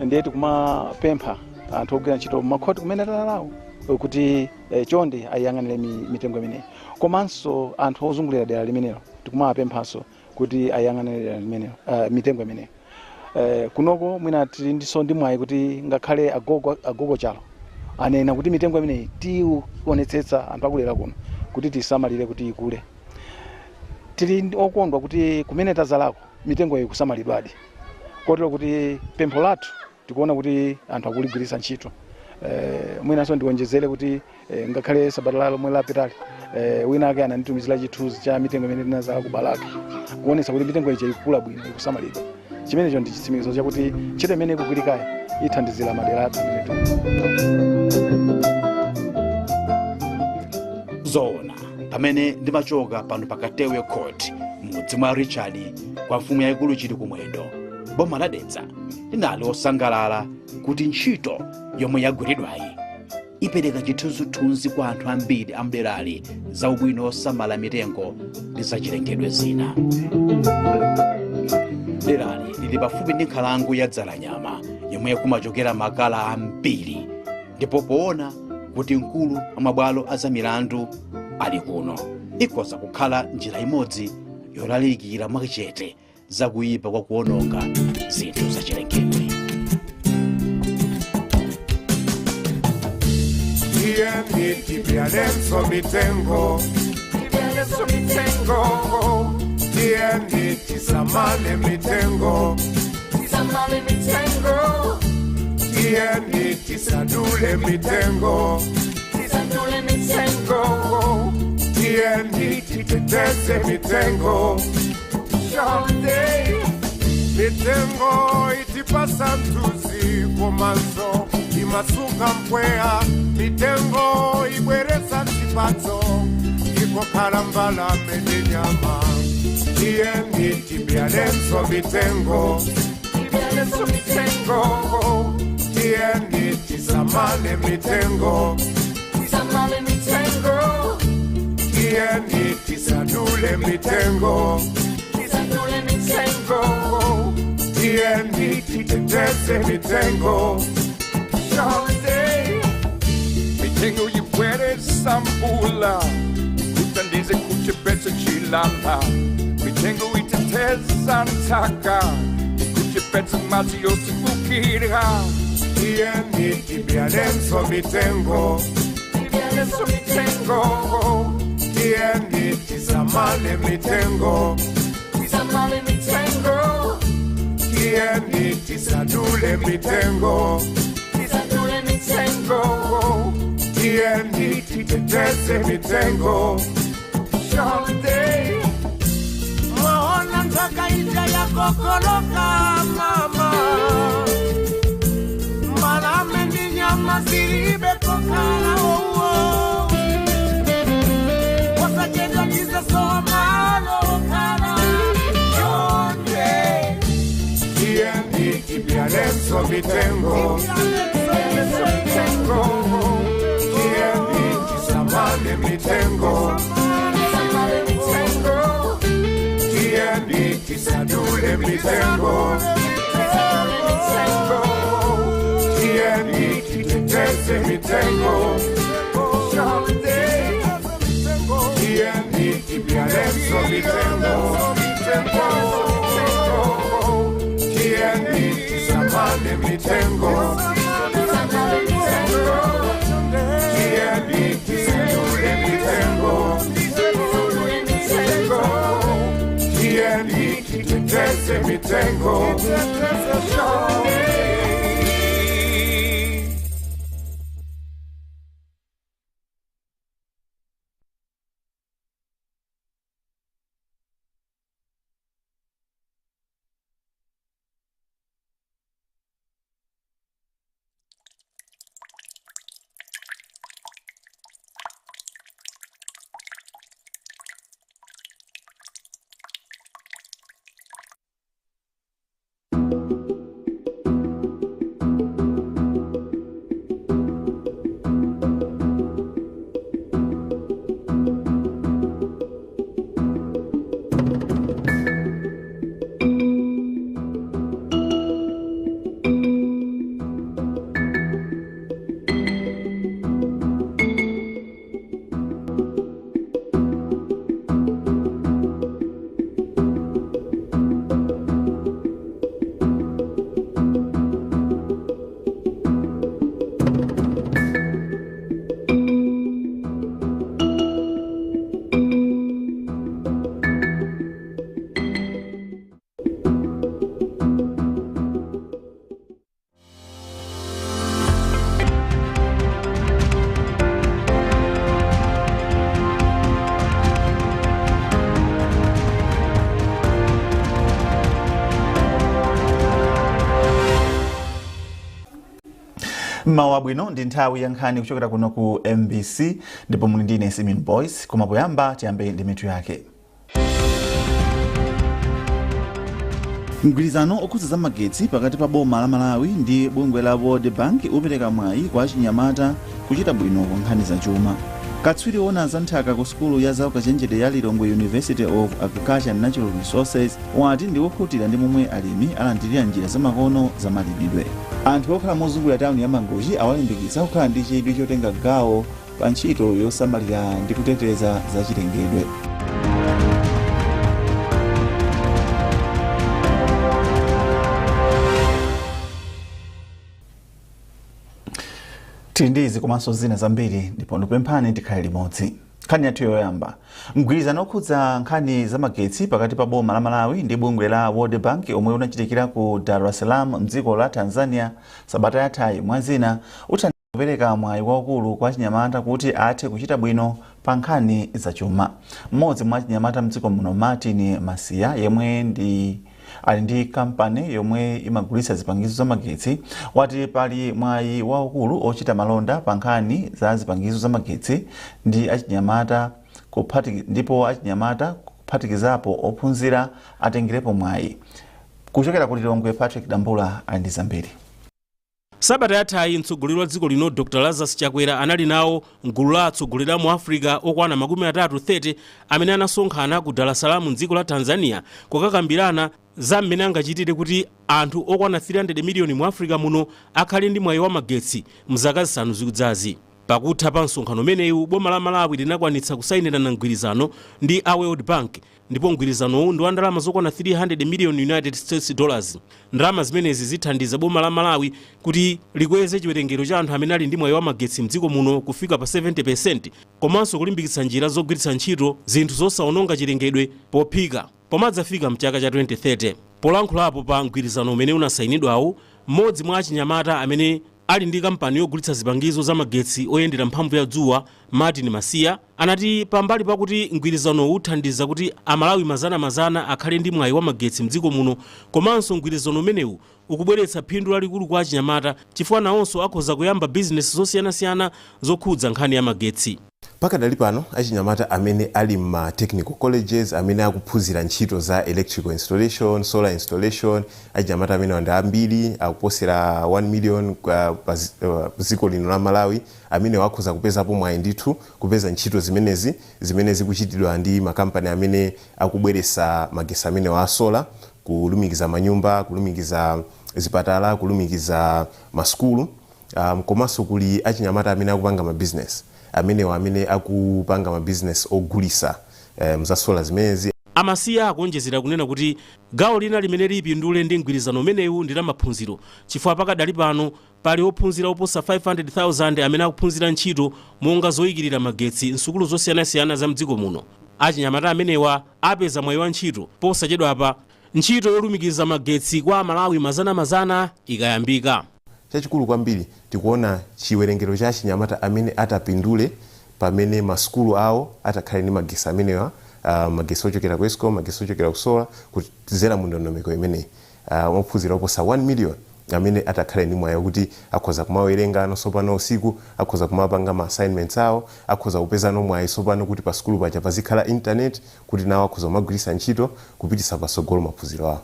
Ndiye tikumapempha anthu ogwira ntchito makhoti kumene talalawo kuti chonde ayang'anire mitengo imeneyi. Komanso anthu ozungulira dera limenelo tikumapemphanso kuti ayang'anire mitengo imeneyi. Kunoko mwina tili ndiso ndi mwayi kuti ngakhale agogo chalo anena kuti mitengo imeneyi tionetsetsa anthu akulera kuno kuti tisamalire kuti ikule. Tili okondwa kuti kumene tazalako mitengo iyi kusamalidwadi. Kotero kuti pempho lathu tikuona kuti anthu akuligwiritsa ntchito. Mwinanso ndiwonjezere kuti ngakhale sabata lomwe lapitali wina ake ananditumizira chithunzi cha mitengo imene tinazala ku Balaka kuonetsa kuti mitengo iyi ikukula bwino ikusamalidwa. Chimenecho ndi chitsimikizo chakuti ntchito imene ikugwirikayi ithandizira madera athu. Zoona pamene ndimachoka pano pakatewe court mudzi mwa Richard kwa mfumu yaikulu chili kumwendo boma la Dedza linali osangalala kuti ntchito yomwe yagwiridwayi ipereka chithunzithunzi kwa anthu ambiri amderali za ubwino osamala mitengo ndi zachilengedwe zina. Derali lili pafupi ndi nkhalango ya Dzalanyama yomwe kumachokera makala ambiri ndipo poona kuti mkulu wa mabwalo a zamilandu ali kuno ikhoza kukhala njira imodzi yolalikira mwachete za kuyipa kwa kuononga zinthu zachilengedwe. Tibialenso mitengo tieni tisamale mitengo tieni tisadule mitengo tieni titeteze mitengo shonde mitengo itipasa ntuzi komanso imasuka mpweya mitengo ibwereza chipato ikokhala mbala mene nyama tieni tibialenso mitengo tieni tisamale mitengo tieni tisadule mitengo tieni titeteze mitengo Shonde mitengo yikwere sambula utandize kuchepesa chilala mitengo iteteza ntaka kuchepesa mazi yosibukira tieni tibialenso mitengo tieni tizamale mitengo tieni tizadule mitengo tieni titeteze mitengo Shonde Mwaona ntaka ija ya kokoloka mama Malame ni nyama ziribe kokala owo Wasajeda niza soma lokala Shonde tieni tibialenso mitengo tieni tizamale mitengo tieni tizadule mitengo tieni titeteze mitengo tieni tibialenso mitengo tieni tizamale mitengo tieni tizadule mitengo tieni titeteze mitengo Mmawa bwino ndi nthawi ya nkhani kuchokera kuno ku MBC ndipo muli ndine Simin Boys koma poyamba tiyambe ndi mitu yake. Mgwirizano okhudza za magetsi pakati pa boma la Malawi ndi bungwe la World Bank upereka mwayi kwa achinyamata kuchita bwino ku nkhani za chuma. Katswiri ona za nthaka ku sukulu ya zaukachenjede ya Lilongwe University of Agriculture and Natural Resources wati ndi wokhutira ndi momwe alimi alandirira njira zamakono za malipidwe. Anthu okhala mozungulira tawuni ya Mangochi awalimbikitsa kukhala ndi chidwi chotenga gawo pa ntchito yosamalira ndi kuteteza za chilengedwe. Tindizi komanso zina zambiri ndipo ndikupemphani tikhale limodzi. Nkhani yathu yoyamba, mgwirizano okhudza nkhani za magetsi pakati pa boma la Malawi ndi bungwe la World Bank omwe unachitikira ku Dar es Salaam mdziko la Tanzania sabata yathayi mwazina uthandiza mwayi waukulu kwa achinyamata kuti athe kuchita bwino pa nkhani za chuma. Mmodzi mwa achinyamata mdziko muno Martin Masiya yemwe ali ndi kampani yomwe imagulitsa zipangizo za magetsi wati pali mwayi waukulu ochita malonda pa nkhani za zipangizo za magetsi ndi achinyamata ndipo achinyamata kuphatikizapo ophunzira atengerepo mwayi. Kuchokera ku Lilongwe, Patrick Dambula ali ndi zambiri. sabata yathayi mtsogoleri wa dziko lino Dr. Lazarus Chakwera anali nawo mgulu la atsogoleri a mu Africa okwana 30 amene anasonkhana ku Dar es Salaam mdziko la Tanzania kukakambirana za mmene angachitire kuti anthu okwana 300 miliyoni mu Africa muno akhale ndi mwayi wa magetsi mzaka zisanu zikudzazi. Pakutha pa msonkhano umenewu boma la Malawi linakwanitsa kusayinirana mgwirizano ndi a World Bank, ndipo mgwirizanowu ndi wa ndalama zokwana 300 million United States dollars. Ndalama zimenezi zithandiza boma la Malawi kuti likweze chiwerengero cha anthu amene ali ndi mwayi wa magetsi mdziko muno kufika pa 70%, komanso kulimbikitsa njira zogwiritsa ntchito zinthu zosawononga chilengedwe pophika pomadzafika mchaka cha 2030. Polankhulapo pa mgwirizano umene unasayinidwawu, mmodzi mwa achinyamata amene ali ndi kampani yogulitsa zipangizo za magetsi oyendera mphamvu ya dzuwa Martin Masiya anati pambali pakuti mgwirizano uthandiza kuti Amalawi mazana akhale ndi mwayi wa magetsi mdziko muno, komanso mgwirizano umenewu ukubweretsa phindu lalikulu kwa achinyamata chifukwa nawonso akhoza kuyamba bizinesi zosiyanasiyana zokhudza nkhani ya magetsi. Pakadali pano achinyamata amene ali ma technical colleges amene akuphunzira ntchito za electrical installation, solar installation, achinyamata amene wanda ambiri akuposera 1 million pa dziko lino la Malawi amene wakhoza kupezapo mwayi ndithu kupeza ntchito zimenezi kuchitidwa ndi makampani amene akubweretsa magetsi amene wa solar, kulumikiza manyumba, kulumikiza zipatala, kulumikiza maskulu, komanso kuli achinyamata amene akupanga ma business amene akupanga ma business ogulisa mzasola zimenezi. Amasiya akuonjezera kunena kuti gawo lina limene lipindule ndi mgwirizano umenewu ndi la maphunziro, chifukwa pakadali pano pali ophunzira oposa 500,000 amene akuphunzira ntchito monga zoyikirira magetsi nsukulu zosiyanasiyana za mdziko muno. Achinyamata amenewa apeza mwayi wa ntchito posachedwa apa ntchito yolumikiza magetsi kwa Amalawi mazana ikayambika. Chachikulu kwambiri tikuona chiwerengero cha achinyamata amene atapindule pamene maskulu awo atakhale ndi magetsi amenewa, magetsi ochokera ku Eskom, magetsi ochokera ku solar, kuzera mu ndondomeko imeneyi. Ophunzira oposa 1 million amene atakhale ndi mwayi kuti akhoza kumawerenga nosopano usiku, akhoza kumapanga ma assignments awo, akhoza kupeza mwayi sopano kuti pa skulu paja pazikhala internet kuti nawo akhoza kumagwiritsa ntchito kupititsa patsogolo maphunziro awo.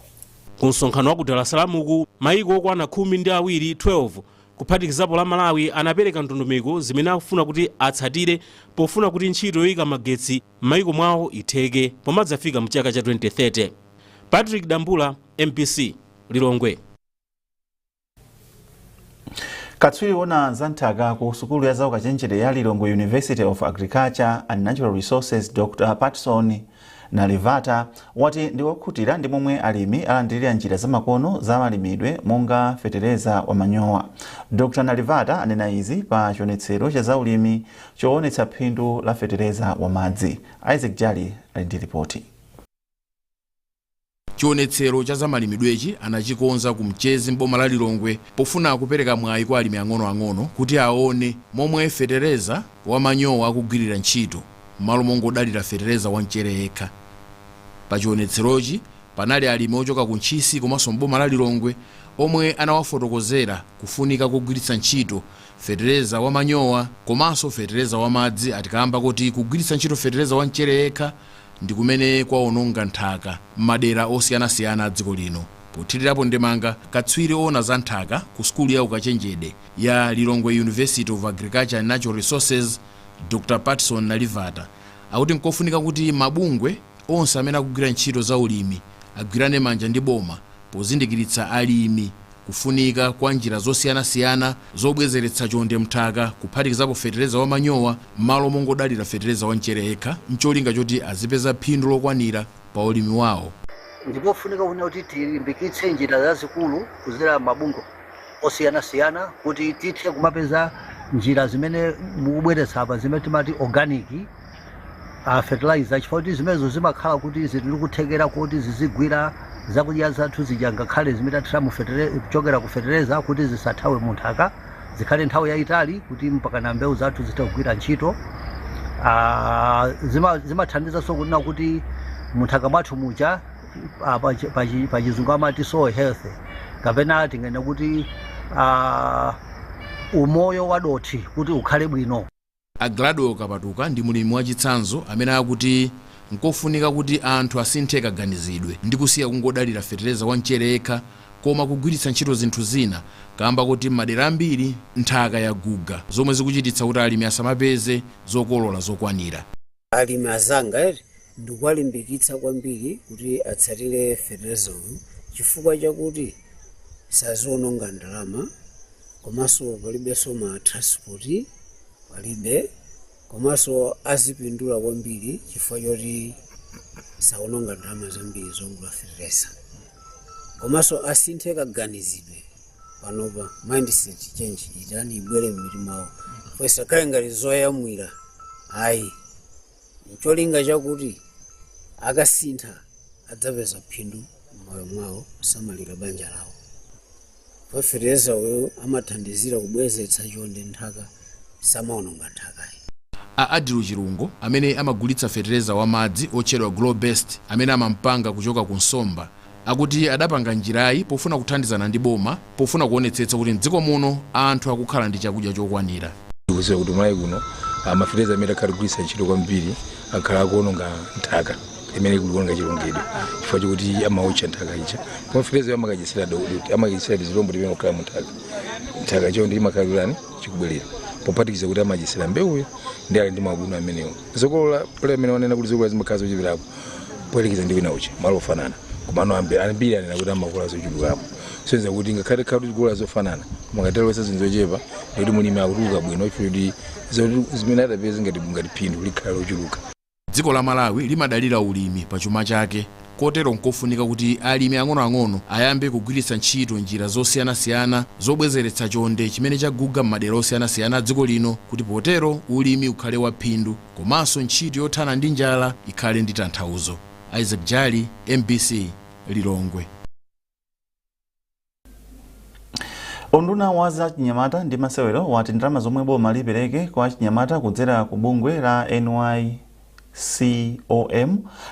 Ku msonkhano wa ku Dar es Salaam uku mayiko okwana 12 kuphatikizapo la Malawi anapereka ndondomeko zimene akufuna kuti atsatire pofuna kuti ntchito yoyika magetsi mayiko mwawo itheke pomadzafika mchaka cha 2030. Patrick Dambula, MPC, Lilongwe. Katswiri wona zanthaka ku sukulu ya zaukachenjede ya Lilongwe University of Agriculture and Natural Resources Dr. Patson Nalivata wati ndi wokhutira ndi momwe alimi alandirira njira zamakono za malimidwe monga fetereza wa manyowa. Dr. Nalivata anena izi pa chionetsero cha zaulimi choonetsa phindu la fetereza wa madzi. Isaac Jali ali ndi ripoti. Chionetsero cha zamalimidwechi anachikonza ku Mchezi mboma la Lilongwe pofuna kupereka mwayi kwa alimi ang'onoang'ono kuti aone momwe fetereza wa manyowa akugwirira ntchito malo mongodalira fetereza wa mchere yekha. Pa chionetserochi panali alimi ochoka ku Ntchisi komanso mboma la Lilongwe omwe anawafotokozera kufunika kugwiritsa ntchito fetereza wa manyowa komanso fetereza wa madzi, atikamba kuti kugwiritsa ntchito fetereza wa mchere yekha ndi kumene kwaononga nthaka m'madera osiyanasiyana a dziko lino. Pothirirapo ndemanga katswiri ona za nthaka ku sukulu ya ukachenjede ya Lilongwe University of Agriculture and Natural Resources Dr. Patson Nalivata akuti nkofunika kuti mabungwe onse amene akugwira ntchito za ulimi agwirane manja ndi boma pozindikiritsa alimi kufunika kwa njira zosiyanasiyana zobwezeretsa chonde mthaka kuphatikizapo fetereza wa manyowa malo mongodalira fetereza wa mchere yekha mcholinga choti azipeza phindu lokwanira pa ulimi wawo. Ndipofunika kuti tilimbikitse njira zazikulu kuzera mabungwe osiyanasiyana kuti tithe kumapeza njira zimene mukubweretsa apa zimene timati organic fertilizer, chifukwa kuti zimenezo zimakhala kuti zili kuthekera kuti zizigwira zakudya zathu zija ngakhale zimene kuchokera ku fetereza kuti zisathawe mu nthaka, zikhale nthawi yayitali kuti mpaka na mbewu zathu zitagwira ntchito. Zimathandizanso kunena kuti munthaka mwathu muja pa chizungu amati soil health, kapena tingene kuti umoyo wa dothi kuti ukhale bwino. Agrado Kapatuka ndi mulimi wa chitsanzo amene akuti nkofunika kuti anthu asinthe kaganizidwe ndi kusiya kungodalira fetereza wa mchere yekha koma kugwiritsa ntchito zinthu zina kamba kuti madera ambiri nthaka yaguga zomwe zikuchititsa kuti alimi asamapeze zokolola zokwanira. Alimi azanga ndikuwalimbikitsa kwambiri kuti atsatire fertilizer chifukwa chakuti saziononga ndalama komanso palibenso ma transport palibe komanso azipindula kwambiri chifukwa choti saononga ndalama zambiri zogula fertilizer komanso asinthe kaganizidwe panopa mindset change itani ibwere m'mitima mwawo kwesa kale ngati zoyamwira ayi cholinga chakuti akasintha adzapeza phindu m'moyo mwawo kusamalira banja lawo. Fertilizer uyo amathandizira kubwezeretsa chonde nthaka samaononga nthaka. Adilu Chirungo amene amagulitsa fertilizer wa madzi otchedwa Glow Best amene amampanga kuchoka ku nsomba akuti adapanga njirayi pofuna kuthandizana ndi boma pofuna kuonetsetsa kuti mdziko muno anthu akukhala ndi chakudya chokwanira. Kuziwa kuti mwayi kuno fertilizer amene akagulitsa ntchito kwambiri akhala akuononga nthaka imene ikuononga chilongedwe chifukwa chokuti amaucha nthaka ija. Fertilizer amakajisira doti amakajisira zilombo limene kukhala mu nthaka chonde imakhalirani chikubwerera popatikiza kuti amajisira mbewuyo ndi ali ndi maguno amenewo. Zokolola pole amene wanena kuti zokolola zimakhala zochipirapo poyerekeza ndi wina uchi malo ofanana komano ambiri anena kuti amakolola zochulukapo. Senza kuti ngakhale khali zokolola zofanana mumakatero wesa zinthu zochepa kuti mulimi akutuluka bwino ife kuti zimene adapeza ngati phindu likhala lochuluka. Dziko la Malawi limadalira ulimi pa chuma chake kotero nkofunika kuti alimi ang'onoang'ono ayambe kugwiritsa ntchito njira zosiyanasiyana zobwezeretsa chonde chimene chaguga m'madera osiyanasiyana dziko lino kuti potero ulimi ukhale wa phindu komanso ntchito yothana ndi njala ikhale ndi tanthauzo. Isaac Jali, MBC, Lilongwe. Unduna wa za chinyamata ndi masewero wati ndalama zomwe boma lipereke kwa chinyamata kudzera ku bungwe la NYCOM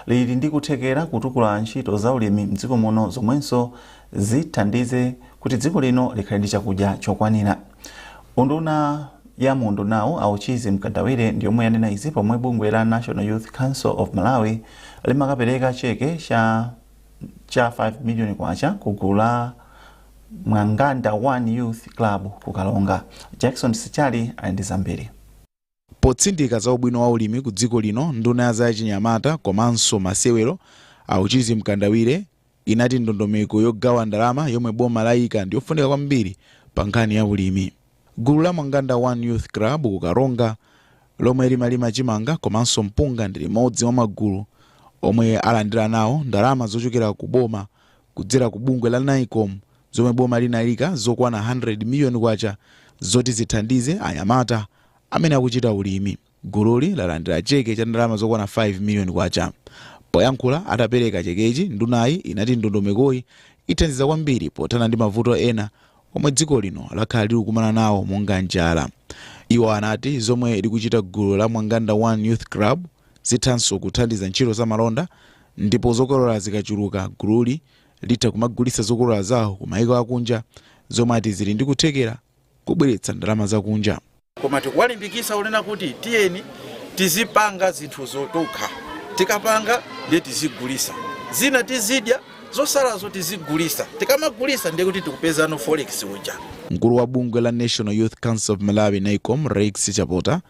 lili ndi kuthekera kutukula ntchito za ulimi mdziko muno zomwenso zithandize kuti dziko lino likhale ndi chakudya chokwanira. Unduna ya mundunawo Auchizi Mkandawire ndi yomwe yanena izi pomwe bungwe la National Youth Council of Malawi limakapereka cheke cha 5 million kwacha kugula Mwanganda One Youth Club kukalonga. Jackson Sichali ali zambiri. Potsindika za ubwino wa ulimi ku dziko lino nduna ya za chinyamata komanso masewero Auchizi Mkandawire inati ndondomeko yogawa ndalama yomwe boma layika ndi yofunika kwambiri pa nkhani ya ulimi. Gulu la Mwanganda One Youth Club kukalonga lomwe limalima chimanga komanso mpunga ndi limodzi mwa magulu omwe alandira nawo ndalama zochokera ku boma kudzera ku bungwe la NYCOM zomwe boma linalika zokwana 100 million kwacha zoti zithandize anyamata amene akuchita ulimi. Gululi lalandira cheke cha ndalama zokwana 5 million kwacha. Poyankhula atapereka chekechi ndunayi inati ndondomekoyi ithandiza kwambiri pothana ndi mavuto ena omwe dziko lino lakhala likukumana nawo monga njala. Iwo anati zomwe likuchita gulu la Mwanganda One Youth Club zithanso kuthandiza ntchito za malonda ndipo zokolola zikachuluka gululi litha kumagulitsa zokolola zawo ku mayiko akunja zomwe ati zili ndi kuthekera kubweretsa ndalama zakunja. Koma tikuwalimbikitsa unena kuti tiyeni tizipanga zinthu zotokha, tikapanga ndiye tizigulitsa, zina tizidya zosalazo tizigulitsa, tikamagulitsa ndiye kuti tikupeza no forex uja. Mkulu wa bungwe la National Youth Council of Malawi NYCOM Rex Chapota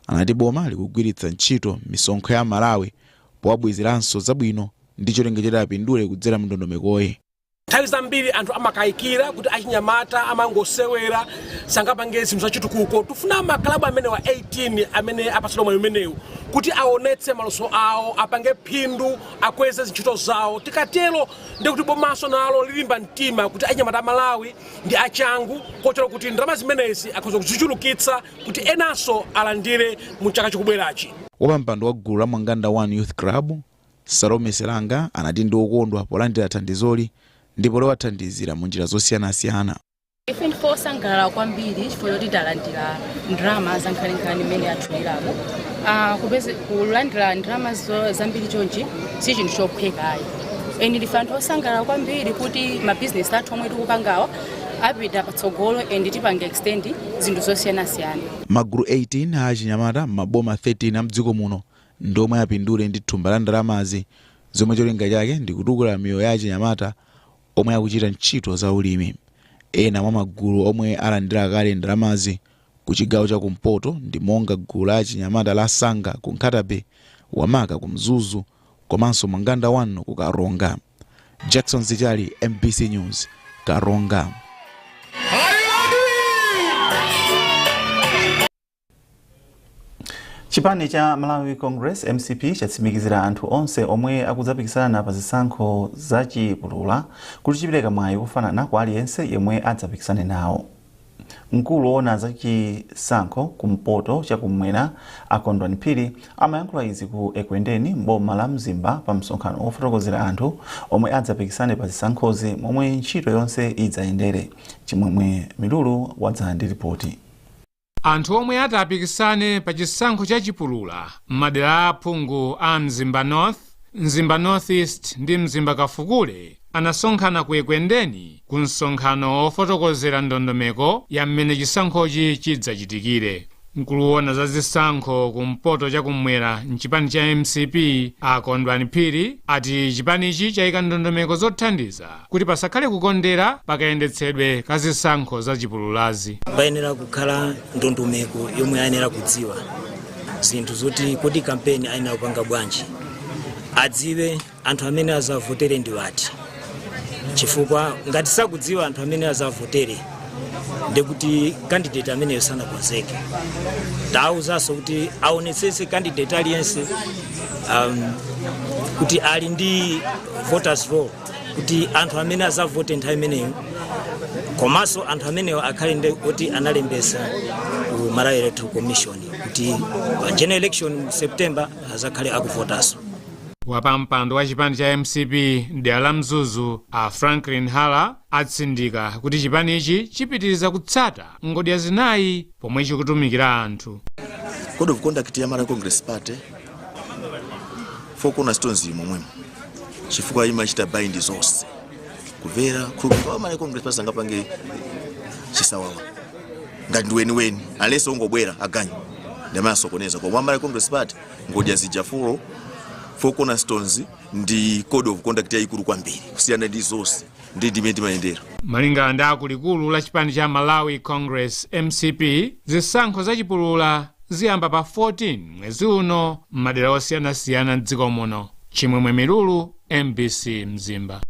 anati boma likugwiritsa ntchito misonkho ya Malawi powabwezeranso zabwino ndi cholinga apindule kudzera ndondomekoyi. Nthawi zambiri anthu amakayikira kuti achinyamata amangosewera sangapange zinthu zachitukuko. Tufuna maklabu amene wa 18 amene apatsidwa mwayi umenewu kuti aonetse maluso awo, apange phindu, akweze ntchito zawo. Tikatero ndi kuti bomaso nalo lilimba mtima kuti achinyamata Malawi ndi achangu kotero kuti ndalama zimenezi akhoza kuzichulukitsa kuti enanso alandire mu chaka chikubwerachi. Wapampando wa gulu la Mwanganda One Youth Club Salome Selanga anati ndi okondwa polandira thandizoli ndipo lowathandizira mu njira zosiyanasiyana. Ife ndifosangalala kwambiri chifukwa choti talandira ndalama za nkhaninkhani imene yathuwirapo. Kupeza kulandira ndalama zambiri chonchi si chinthu chophwekayi. Eni ndife anthu osangalala kwambiri kuti mabizinesi athu omwe tikupangawa apita patsogolo and tipange extend zinthu zosiyanasiyana. Magulu 18 achinyamata maboma 13 amdziko muno ndomwe apindule ndi thumba la ndalamazi zomwe cholinga chake ndi kutukula miyoyo ya achinyamata omwe akuchita ntchito za ulimi. Ena mwa magulu omwe alandira kale ndalamazi ku chigawo cha kumpoto ndi monga gulu la achinyamata la Sanga ku Nkhatabe, Wamaka ku Mzuzu komanso Manganda 1 ku Karonga. Jackson Zichali, MBC News, Karonga. Chipani cha Malawi Congress MCP chatsimikizira anthu onse omwe akudzapikisana pa zisankho za chipulula kuti chipereka mwayi kufanana kwa aliyense yemwe adzapikisane nawo. Mkulu woona za chisankho kumpoto chakumwera Akondwa Mphiri amayankhula izi ku Ekwendeni m'boma la Mzimba pa msonkhano ofotokozera anthu omwe adzapikisane pa zisankhozi momwe ntchito yonse idzayendere. Chimwemwe Milulu wadza ndi ripoti. Anthu omwe atapikisane pa chisankho cha chipulula m'madera aphungu a Mzimba North, Mzimba North East ndi Mzimba Kafukule anasonkhana ku Ekwendeni ku msonkhano ofotokozera ndondomeko ya mmene chisankhochi chidzachitikire. Mkulu woona za zisankho kumpoto chakumwera mchipani cha MCP Akondwa Mphiri ati chipanichi chayika ndondomeko zothandiza kuti pasakhale kukondera pakayendetsedwe ka zisankho za chipululazi. Payenera kukhala ndondomeko yomwe ayenera kudziwa zinthu zoti kodi kampeni ayenera kupanga bwanji, adziwe anthu amene azavotere ndi wati, chifukwa ngati sakudziwa anthu amene azavotere ndekuti candidate ameneyo sanakonzeke. Taawuzanso kuti aonetsetse candidate aliyense kuti ali ndi voters roll, kuti anthu amene azavote nthawi imeneyo komanso anthu ameneyo akhale ndi kuti analembesa ku Malawi Electoral Commission kuti pa general election September azakhale akuvotanso. Wapampando wa chipani cha MCP dera la Mzuzu a Franklin Hala atsindika kuti chipanichi chipitiriza kutsata ngodya zinayi pomwe chikutumikira anthu. Code of conduct ya Malawi Congress Party fokona stones momwemo chifukwa imachita bind zonse kuvera kwa Malawi Congress Party sangapange chisawawa ngati ndiweni alese ungobwera aganyu ndamasokoneza kwa Malawi Congress Party ngodya zijafulo fokona stones ndi code of conduct ya ikulu kwambiri kusiyana ndi zonse ndi dimenti mayendero. Malingana ndi akuluakulu la chipani cha Malawi Congress MCP, zisankho za chipulula ziyamba pa 14 mwezi uno m'madera osiyanasiyana m'dziko muno. Chimwemwe Milulu, MBC Mzimba.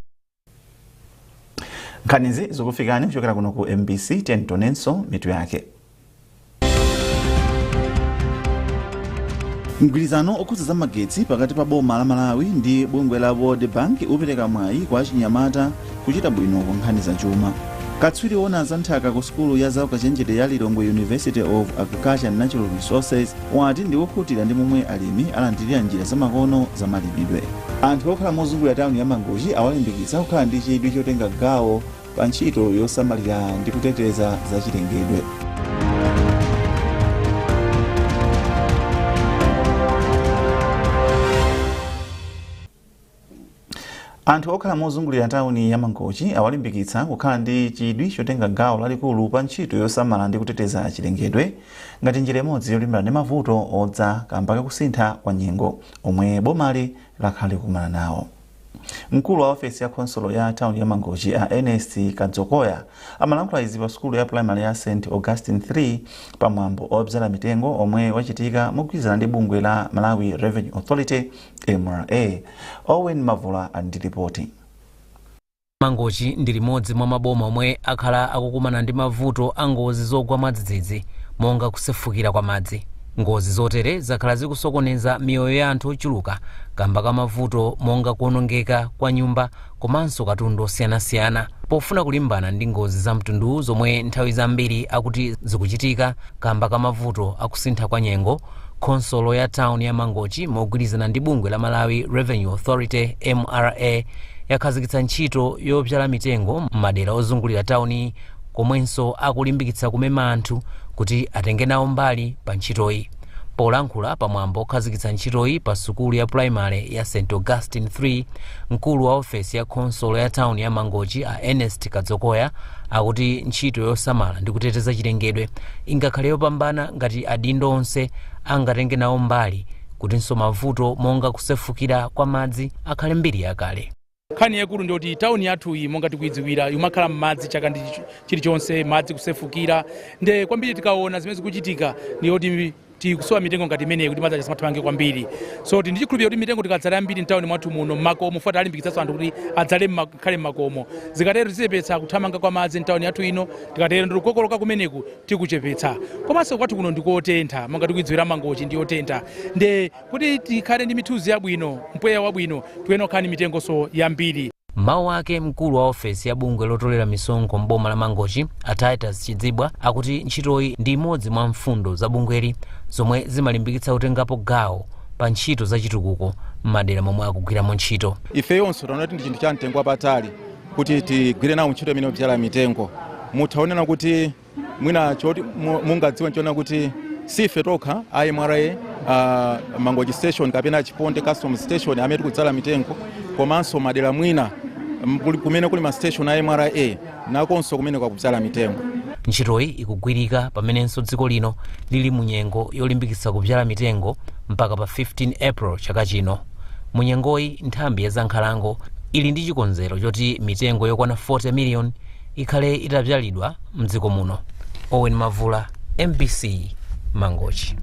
Nkhanizi zikufikani kuchokera kuno ku MBC tentonenso mitu yake. Mgwirizano okhudza za magetsi pakati pa boma la Malawi ndi bungwe la World Bank upereka mwayi kwa achinyamata kuchita bwino ku nkhani za chuma. Katswiri woona za nthaka ku sukulu ya zaukachenjede ya Lilongwe University of Agriculture and Natural Resources wati ndi wokhutira ndi momwe alimi alandirira njira zamakono za malimidwe. Anthu okhala mozungulira tawuni ya Mangochi awalimbikitsa kukhala ndi chidwi chotenga gawo pa ntchito yosamalira ndi kuteteza za chilengedwe. Anthu okhala mozungulira tawuni ya Mangochi awalimbikitsa kukhala ndi chidwi chotenga gawo lalikulu pa ntchito yosamala ndi kuteteza chilengedwe ngati njira imodzi yolimbana ndi mavuto odza kamba kakusintha kwa nyengo omwe bomali lakhale kumana nawo. Mkulu wa ofesi ya konsolo ya tawuni ya Mangochi a Ernest Kadzokoya amalankhula izi pa sukulu ya primary ya St. Augustine 3 pamwambo obzala mitengo omwe wachitika mogwirizana ndi bungwe la Malawi Revenue Authority MRA. Owen Mavula andi ripoti. Mangochi ndi limodzi mwa maboma omwe akhala akukumana ndi mavuto a ngozi zogwa mwadzidzidzi monga kusefukira kwa madzi. Ngozi zotere zakhala zikusokoneza miyoyo ya anthu ochuluka kamba ka mavuto monga kuonongeka kwa nyumba komanso katundu osiyanasiyana. Pofuna kulimbana ndi ngozi za mtundu zomwe nthawi zambiri akuti zikuchitika kamba ka mavuto akusintha kwa nyengo, konsolo ya tawuni ya Mangochi mogwirizana ndi bungwe la Malawi Revenue Authority MRA yakhazikitsa ntchito yobzala mitengo m'madera ozungulira tawuni komwenso akulimbikitsa kumema anthu kuti atenge nawo mbali pa ntchitoyi. Polankhula pamwambo okhazikitsa ntchitoyi pa sukulu ya primary ya St. Augustine 3, mkulu wa ofesi ya konsolo ya tawuni ya Mangochi a Ernest Kadzokoya akuti ntchito yosamala ndi kuteteza chilengedwe ingakhale yopambana ngati adindo onse angatenge nawo mbali kutinso mavuto monga kusefukira kwa madzi akhale mbiri yakale. nkhani yakulu ndiyoti tawuni yathu iyi monga tikuidziwira imakhala m'madzi chaka ndi chilichonse, madzi kusefukira, nde kwambiri tikaona zimene zikuchitika ndiyoti tikusowa mitengo ngati imeneyi kuti madzi asamathamange kwambiri. So ndichikhulupirira kuti mitengo tikadzala ambiri mtawuni mwathu muno m'makomo fuati alimbikitsanso anthu kuti adzale khale m'makomo, zikatero tichepetsa kuthamanga kwa madzi mtawuni yathu ino, tikatero ndi kukokoloka kumeneku tikuchepetsa. Komanso kwathu kuno ndikotentha monga tikuidziwira mangochi ndiyotentha, nde kuti tikhale ndi mithuzi yabwino, mpweya wabwino, tiyenera kukhala ndi mitengonso yambiri. Mawu ake mkulu wa ofesi ya bungwe lotolera misonkho m'boma la Mangochi Titus Chidzibwa akuti ntchitoyi ndi imodzi mwa mfundo za bungweli zomwe zimalimbikitsa kutengapo gawo pa ntchito za chitukuko m'madera momwe akugwiramo ntchito. Ifeyonso taona kuti ndi chinthu cha mtengo wapatali kuti tigwire nawo ntchito imene yodzala mitengo. Muthaonena kuti mwina choti mungadziwe nchiona kuti sife tokha IMRA Mangochi station kapena Chiponde custom station amene tikudzala mitengo, komanso madera mwina kumene kuli ma station a IMRA nakonso kumene kwakudzala mitengo. Ntchitoyi ikugwirika pamenenso dziko lino lili munyengo yolimbikitsa kudzala mitengo mpaka pa 15 April chaka chino. Munyengoyi nthambi ya zankhalango ili ndi chikonzero choti mitengo yokwana 40 million ikhale itadzalidwa mdziko muno. Owen Mavula, MBC, Mangochi.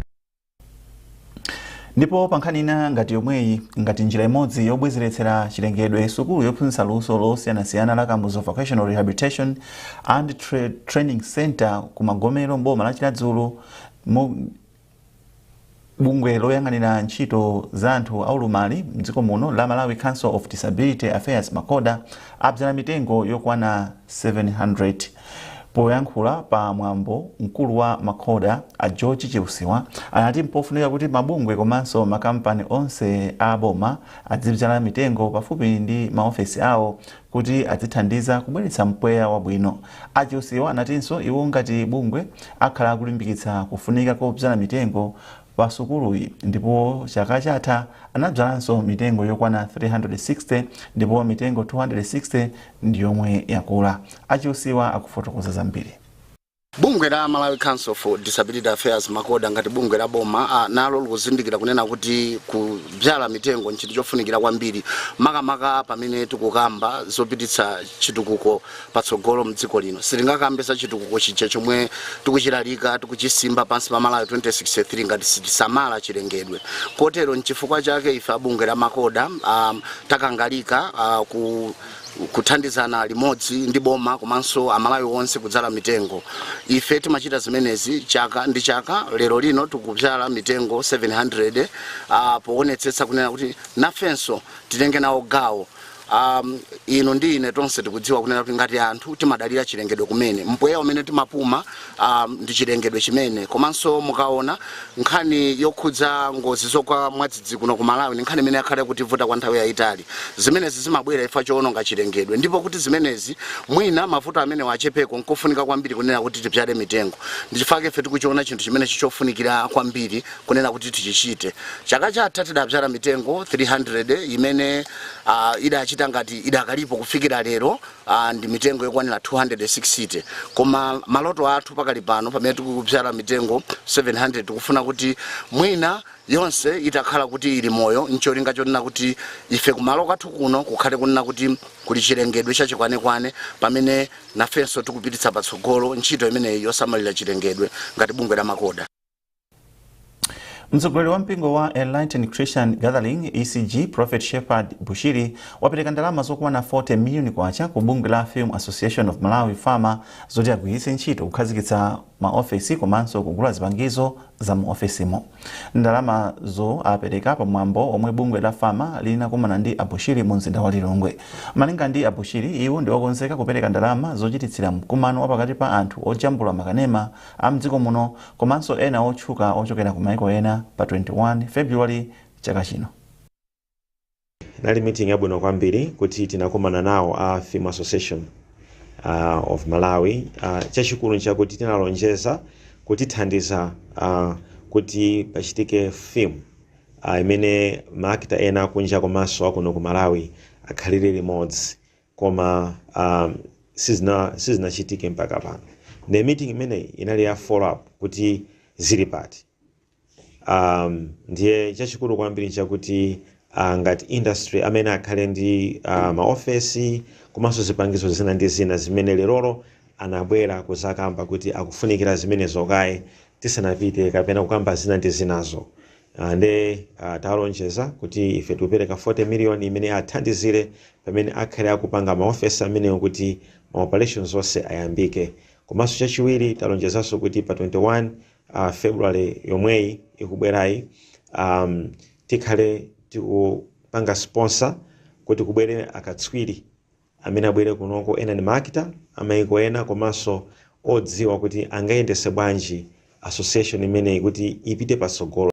Ndipo pa nkhani ina ngati yomweyi, ngati njira imodzi yobwezeretsera chilengedwe, sukulu yophunzitsa luso losiyanasiyana la Kamuzu Vocational Rehabilitation and Training Center ku Magomero m'boma la Chiladzulu, bungwe loyang'anira ntchito za anthu aulumali mdziko muno la Malawi Council of Disability Affairs Makoda adzala mitengo yokwana 700. Poyankhula pa mwambo, mkulu wa Makoda a George Cheusiwa anati mpofunika kuti mabungwe komanso makampani onse a boma adzibzala mitengo pafupi ndi maofesi awo kuti adzithandiza kubweretsa mpweya wabwino. A Cheusiwa anatinso iwo ngati bungwe akhala kulimbikitsa kufunika kobzala mitengo pa sukuluyi, ndipo chaka chatha anabzalanso mitengo yokwana 360 ndipo mitengo 260 ndiyomwe yakula. A Cheusiwa akufotokoza zambiri. Bungwe la Malawi Council for Disability Affairs Makoda ngati bungwe la boma nalo likuzindikira kunena kuti kubyala mitengo nchinthu chofunikira kwambiri, makamaka pamene tikukamba zopititsa chitukuko patsogolo mdziko lino. Sitingakambe za chitukuko chija chomwe tikuchilalika tikuchisimba pansi pa Malawi 2063 ngati sitisamala chilengedwe. Kotero nchifukwa chake ife bungwe la Makoda takangalika kuthandizana limodzi ndi boma komanso amalawi onse kudzala mitengo. Ife timachita zimenezi chaka ndi chaka. Lero lino tikubyala mitengo 700 poonetsetsa kunena kuti nafenso titenge nawo gawo. Ino ndi ine tonse tikudziwa kunena kuti ngati anthu timadalira chilengedwe kumene mpweya umene timapuma ndi chilengedwe chimene. Komanso mukaona nkhani yokhudza ngozi zokwa mwadzidzi kuno ku Malawi ni nkhani imene yakhale kutivuta kwa nthawi yayitali. Zimenezi zimabwera ifa choononga chilengedwe, ndipo kuti zimenezi mwina mavuto amene wachepeko nkofunika kwambiri kunena kuti tibyale mitengo. Ndichifukwa ife tikuchiona chinthu chimene chichofunikira kwambiri kunena kuti tichichite. Chaka chatha tidabyala mitengo 300 imene idachita ngati idakalipo kufikira lero ndi mitengo yokwanira 260. Koma maloto athu pakali pano pamene tikubyala mitengo 700 tikufuna kuti mwina yonse itakhala kuti ili moyo, ncholinga chonena kuti ife kumalo kwathu kuno kukhale kunena kuti kuli chilengedwe chachikwanekwane pamene nafenso tikupititsa patsogolo ntchito imeneyi yosamalira chilengedwe ngati bungwe la Makoda. Mtsogoleri wa mpingo wa Enlightened Christian Gathering ECG Prophet Shepherd Bushiri wapereka ndalama zokwana 40 million kwacha ku bungwe la Film Association of Malawi Farmer zoti agwiritse ntchito kukhazikitsa maofesi komanso kugula zipangizo za maofesimo. Ndalama zo apereka pa mwambo omwe bungwe la Farmer linakumana ndi Abushiri mu mzinda wa Lilongwe. Malinga ndi Abushiri, iwo ndi okonzeka kupereka ndalama zochititsira mkumano wapakati pa anthu ojambula makanema a mdziko muno komanso ena otchuka ochokera ku maiko ena pa 21 February chaka chino. Nali meeting yabwino kwambiri kuti tinakumana nawo a Film Association of Malawi. Chachikulu nchakuti tinalonjeza kuti thandiza kuti pachitike film imene maakita ena kunja komanso akuno ku Malawi akhalire limodzi, koma sizinachitike mpaka pano. The meeting imene inali ya follow up kuti zili pati. Ndiye chachikulu kwambiri nchakuti ngati industry amene akhale ndi maofesi komanso zipangizo zina ndi zina zimene lerolo anabwera kuzakamba kuti akufunikira zimenezo kaye tisanapite kapena kukamba zina ndi zinazo. Nde talonjeza kuti ife tikupereka 40 million imene athandizire pamene akhale akupanga maofesi amenewo kuti maoperations onse ayambike. Komanso chachiwiri talonjezanso kuti pa 21 February yomweyi ikubwerayi tikhale tikupanga sponsor kuti kubwere akatswiri amene abwere kunoko ena ni marketer amayiko ena komanso odziwa kuti angayendese bwanji association imeneyi kuti ipite patsogolo.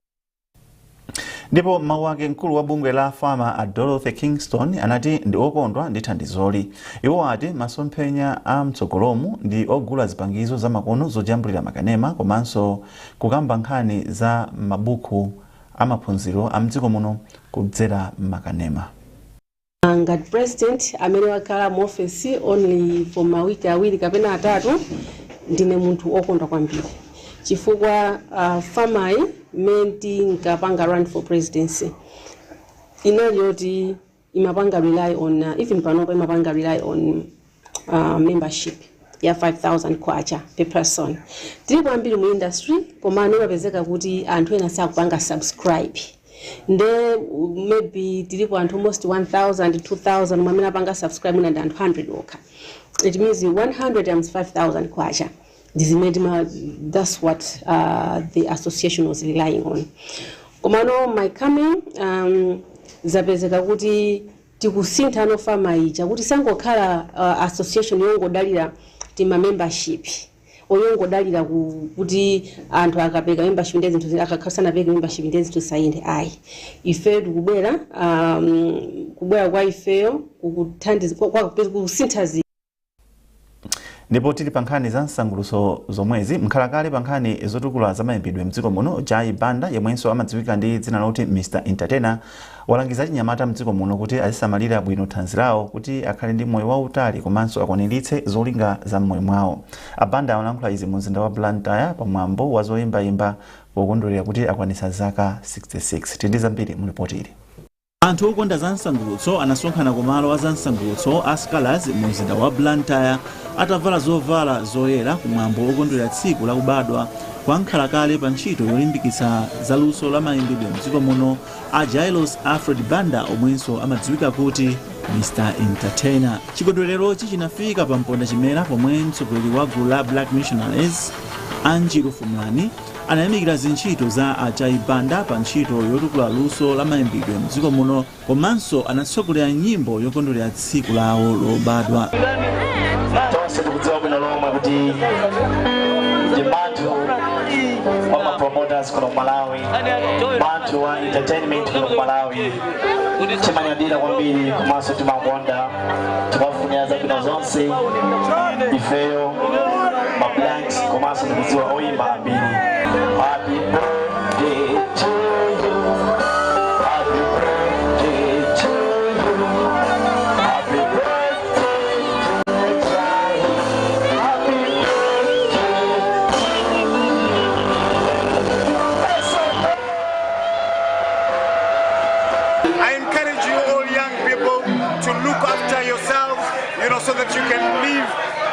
Ndipo mawu ake mkulu wa bungwe la Farmer a Dorothy Kingston anati ndi okondwa ndi thandizoli. Iwo ati masomphenya a mtsogolomu ndi ogula zipangizo za makono zojambulira makanema komanso kukamba nkhani za mabuku amaphunziro a mdziko muno kudzera makanema. Ngati president amene wakhala mu office only for mawiki awiri kapena atatu ndine munthu okondwa kwambiri chifukwa farmer menti nkapanga run for presidency inali yoti imapanga rely on even panopa imapanga rely on membership ya 5,000 kwacha per person. Tili kwambiri mu industry koma nopezeka kuti anthu ena sakupanga subscribe. Nde maybe tilipo anthu almost 1,000 2,000 mwamene apanga subscribe muna ndi anthu 100 okha. It means 100 times 5,000 kwacha. That's what the association was relying on. Komano my coming zapezeka kuti tikusintha no farmer ija kuti sangokhala association yongodalira tima membership oyongodalira kuti anthu akapeka membership ndezi zinthu akakhasana peka membership ndezi tusayende ayi ife tikubwera kwa ifeyo kukuthandiza kwa kusintha. Ndipo tili pa nkhani za nsanguluso zomwezi mkhalakale pa nkhani zotukula za mayimbidwe mdziko muno Jai Banda yemwenso amadziwika ndi dzina loti Mr Entertainer walangiza chinyamata mdziko muno kuti azisamalira bwino thanzi lawo kuti akhale ndi moyo wautali komanso akwaniritse zolinga za mmoyo mwawo. Abanda alankhula izi mu mzinda wa Blantyre pamwambo wa zoyimbayimba pokondwerera kuti akwanitsa zaka 66. Tindi zambiri mu ripoti ili. Anthu okonda za nsangulutso anasonkhana kumalo a za nsangulutso a Scholars mu mzinda wa Blantyre atavala zovala zoyera kumwambo okondwerera tsiku la kubadwa kwa nkhalakale pa ntchito yolimbikitsa zaluso la mayimbidwe mdziko muno a Jailos Alfred Banda omwenso amadziwika kuti Mr Entertainer. Chikondwererochi chinafika pa mponda chimera pomwe mtsogoleri wa gulu la Black Missionaries Anjiro Fumlani anayamikira zintchito za Ajai Banda pa ntchito yotukula luso la mayimbidwe mdziko muno komanso anatsogolera nyimbo yokondwerera tsiku lawo lobadwa. Tonse tikudziwa bwino lomwe kuti ndi banthu wa mapromoters kuno Malawi, banthu wa entertainment kuno Malawi timanyadira kwambiri komanso timakonda timafunira zabwino zonse ifeyo mablanks komanso tikudziwa oyimba ambiri. Happy birthday to you. Happy birthday to you. Happy birthday to Jai. Happy birthday. I encourage you all young people to look after yourselves, so that you can live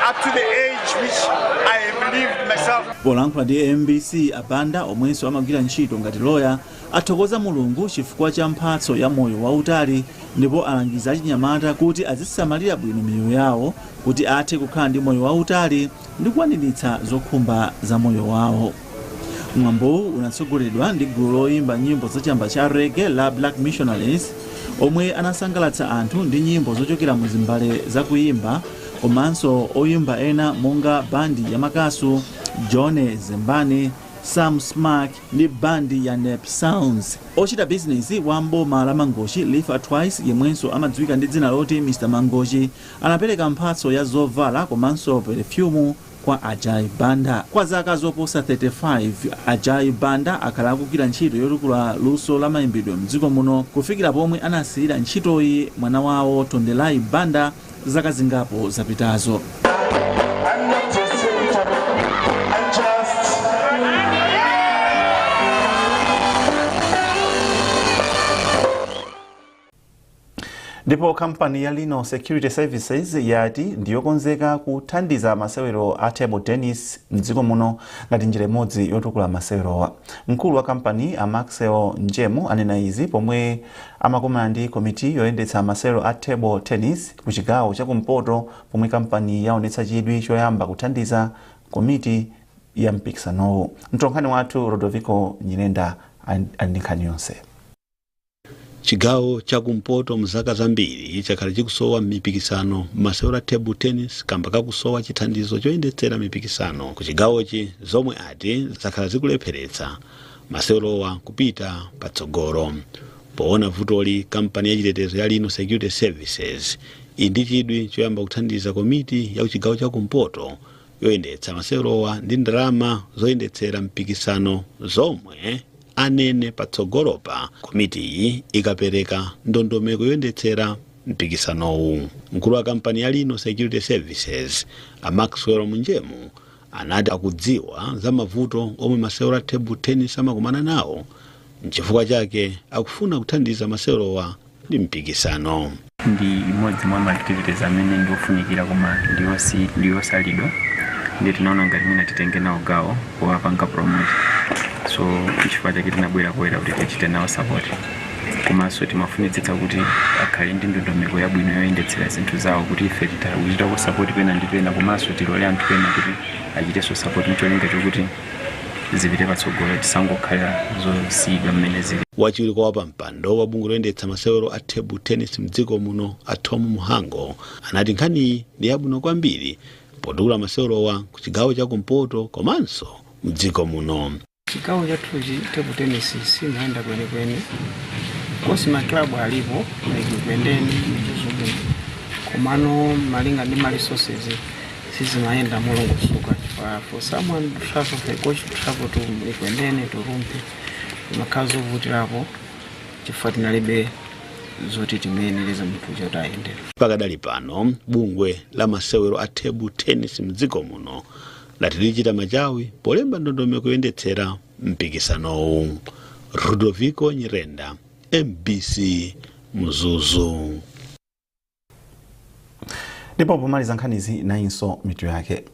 up to the age which I have lived myself. Polankhula ndi MBC Abanda omwenso amagwira ntchito ngati lawyer athokoza Mulungu chifukwa cha mphatso ya moyo wautali ndipo alangiza achinyamata kuti azisamalira bwino miyoyo yawo kuti athe kukhala ndi moyo wautali ndi kukwaniritsa zokhumba za moyo wawo. Mwambowu unatsogoleredwa ndi gulu loyimba nyimbo zachamba cha reggae la Black Missionaries omwe anasangalatsa anthu ndi nyimbo zochokera mu zimbale zakuyimba komanso oyimba ena monga bandi ya Makasu, John Zembani, Sam Smack ndi bandi ya Nep Sounds. Ochita business wa mboma la Mangochi Lifa Twice yemwenso amadziwika ndi dzina loti Mr Mangochi anapereka mphatso ya zovala komanso perfume kwa Ajai Banda. Kwa zaka zoposa 35 Ajai Banda akhala akugwira ntchito yotukula luso la mayimbidwe mdziko muno kufikira pomwe anasiyira ntchitoyi mwana wawo Tondelai Banda zaka zingapo zapitazo. Ndipo kampani ya Lino Security Services yati ndiyokonzeka kuthandiza masewero a table tennis mdziko muno ngati njira imodzi yotukula masewerowa. Mkulu wa kampani Maxwell Njemu anena izi pomwe amakumana ndi komiti yoyendetsa masewero a table tennis ku chigawo chakumpoto, pomwe kampani yaonetsa chidwi choyamba kuthandiza komiti ya mpikisanowo. Mtolankhani wathu Rodoviko Nyirenda ndi nkhani yonse. Chigawo chakumpoto mzaka zambiri chakhala chikusowa mipikisano masewero a table tennis kamba kakusowa chithandizo choyendetsera mipikisano ku chigawochi, zomwe ati zakhala zikulepheretsa masewerowa kupita patsogolo. Poona vutoli, kampani ya chitetezo ya Lino Security Services ndi chidwi choyamba kuthandiza komiti ya chigawo chakumpoto yoyendetsa masewerowa ndi ndalama zoyendetsera mpikisano zomwe anene patsogolopa komiti iyi ikapereka ndondomeko yoyendetsera mpikisanowu. Mkulu wa kampani ya Lino Security Services Maxwell Njemu anati akudziwa za mavuto omwe masewero a table tennis amakumana nawo, n'chifukwa chake akufuna kuthandiza masewerowa ndi mpikisano. Ndi imodzi mwa activities amene ndiofunikira koma ndiyosalidwa ndi tinaona ngati mwina titenge nawo gawo kuwapanga promote. So chifukwa chake tinabwera kuti tichite nawo support. Komanso timafunitsitsa kuti akhale ndi ndondomeko yabwino yoyendetsera zinthu zawo kuti ife titachita ku support pena ndi pena, komanso tilole anthu pena kuti achiteso support mcholinga chokuti zipite patsogolo, tisangokhala zosiyidwa mmene zili. Wachiwiri kwa wapampando wa bungwe loyendetsa masewero a table tennis mdziko muno Tom Muhango anati nkhani ndi yabwino kwambiri potukula masewerowa ku chigawo chakumpoto komanso mdziko muno. Chigawo chathuchi table tennis simayenda kwenikweni, kosi maklabu alipo ikupendeni mchuzubwino, komano malinga ndi resources sizimayenda mulungusuka. For someone to travel, for a coach to travel to Ikwendeni, to Rumpi, makazo vutirapo chifukwa tinalibe zoti timeneleza mtu chotayende. Pakadali pano bungwe la masewero a table tennis mdziko muno latilichita machawi polemba ndondomeko yoyendetsera mpikisanowu. Rodoviko Nyirenda, MBC Mzuzu. Ndipo pomaliza nkhanizi nayinso mitu yake.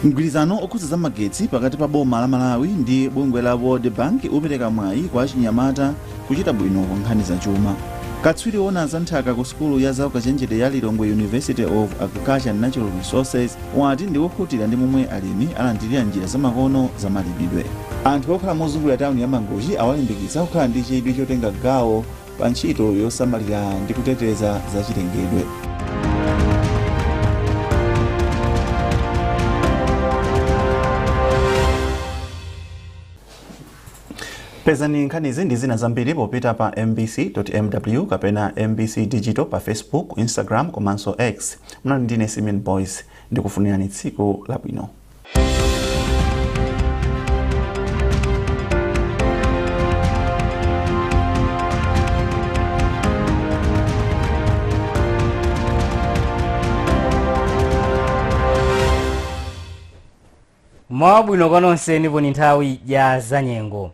Mgwirizano okhudza za magetsi pakati pa boma la Malawi ndi bungwe la World Bank upereka mwayi kwa achinyamata kuchita bwino ku nkhani za chuma. Katswiri ona za nthaka ku sukulu ya zaukachenjede ya Lilongwe University of Agriculture and Natural Resources wati ndi wokhutira ndi momwe alimi alandirira njira zamakono za malipidwe. Anthu okhala mozungulira tawuni ya Mangochi awalimbikitsa kukhala ndi chidwi chotenga gawo pa ntchito yosamalira ndi kuteteza za chilengedwe. Pezani nkhanizi ndi zina zambiri popita pa mbc.mw kapena mbc digital pa Facebook, Instagram komanso X. Munali ndine Simeon Boys ndikufunirani tsiku labwino. Mwabwino kononse ndipo ni nthawi ya zanyengo.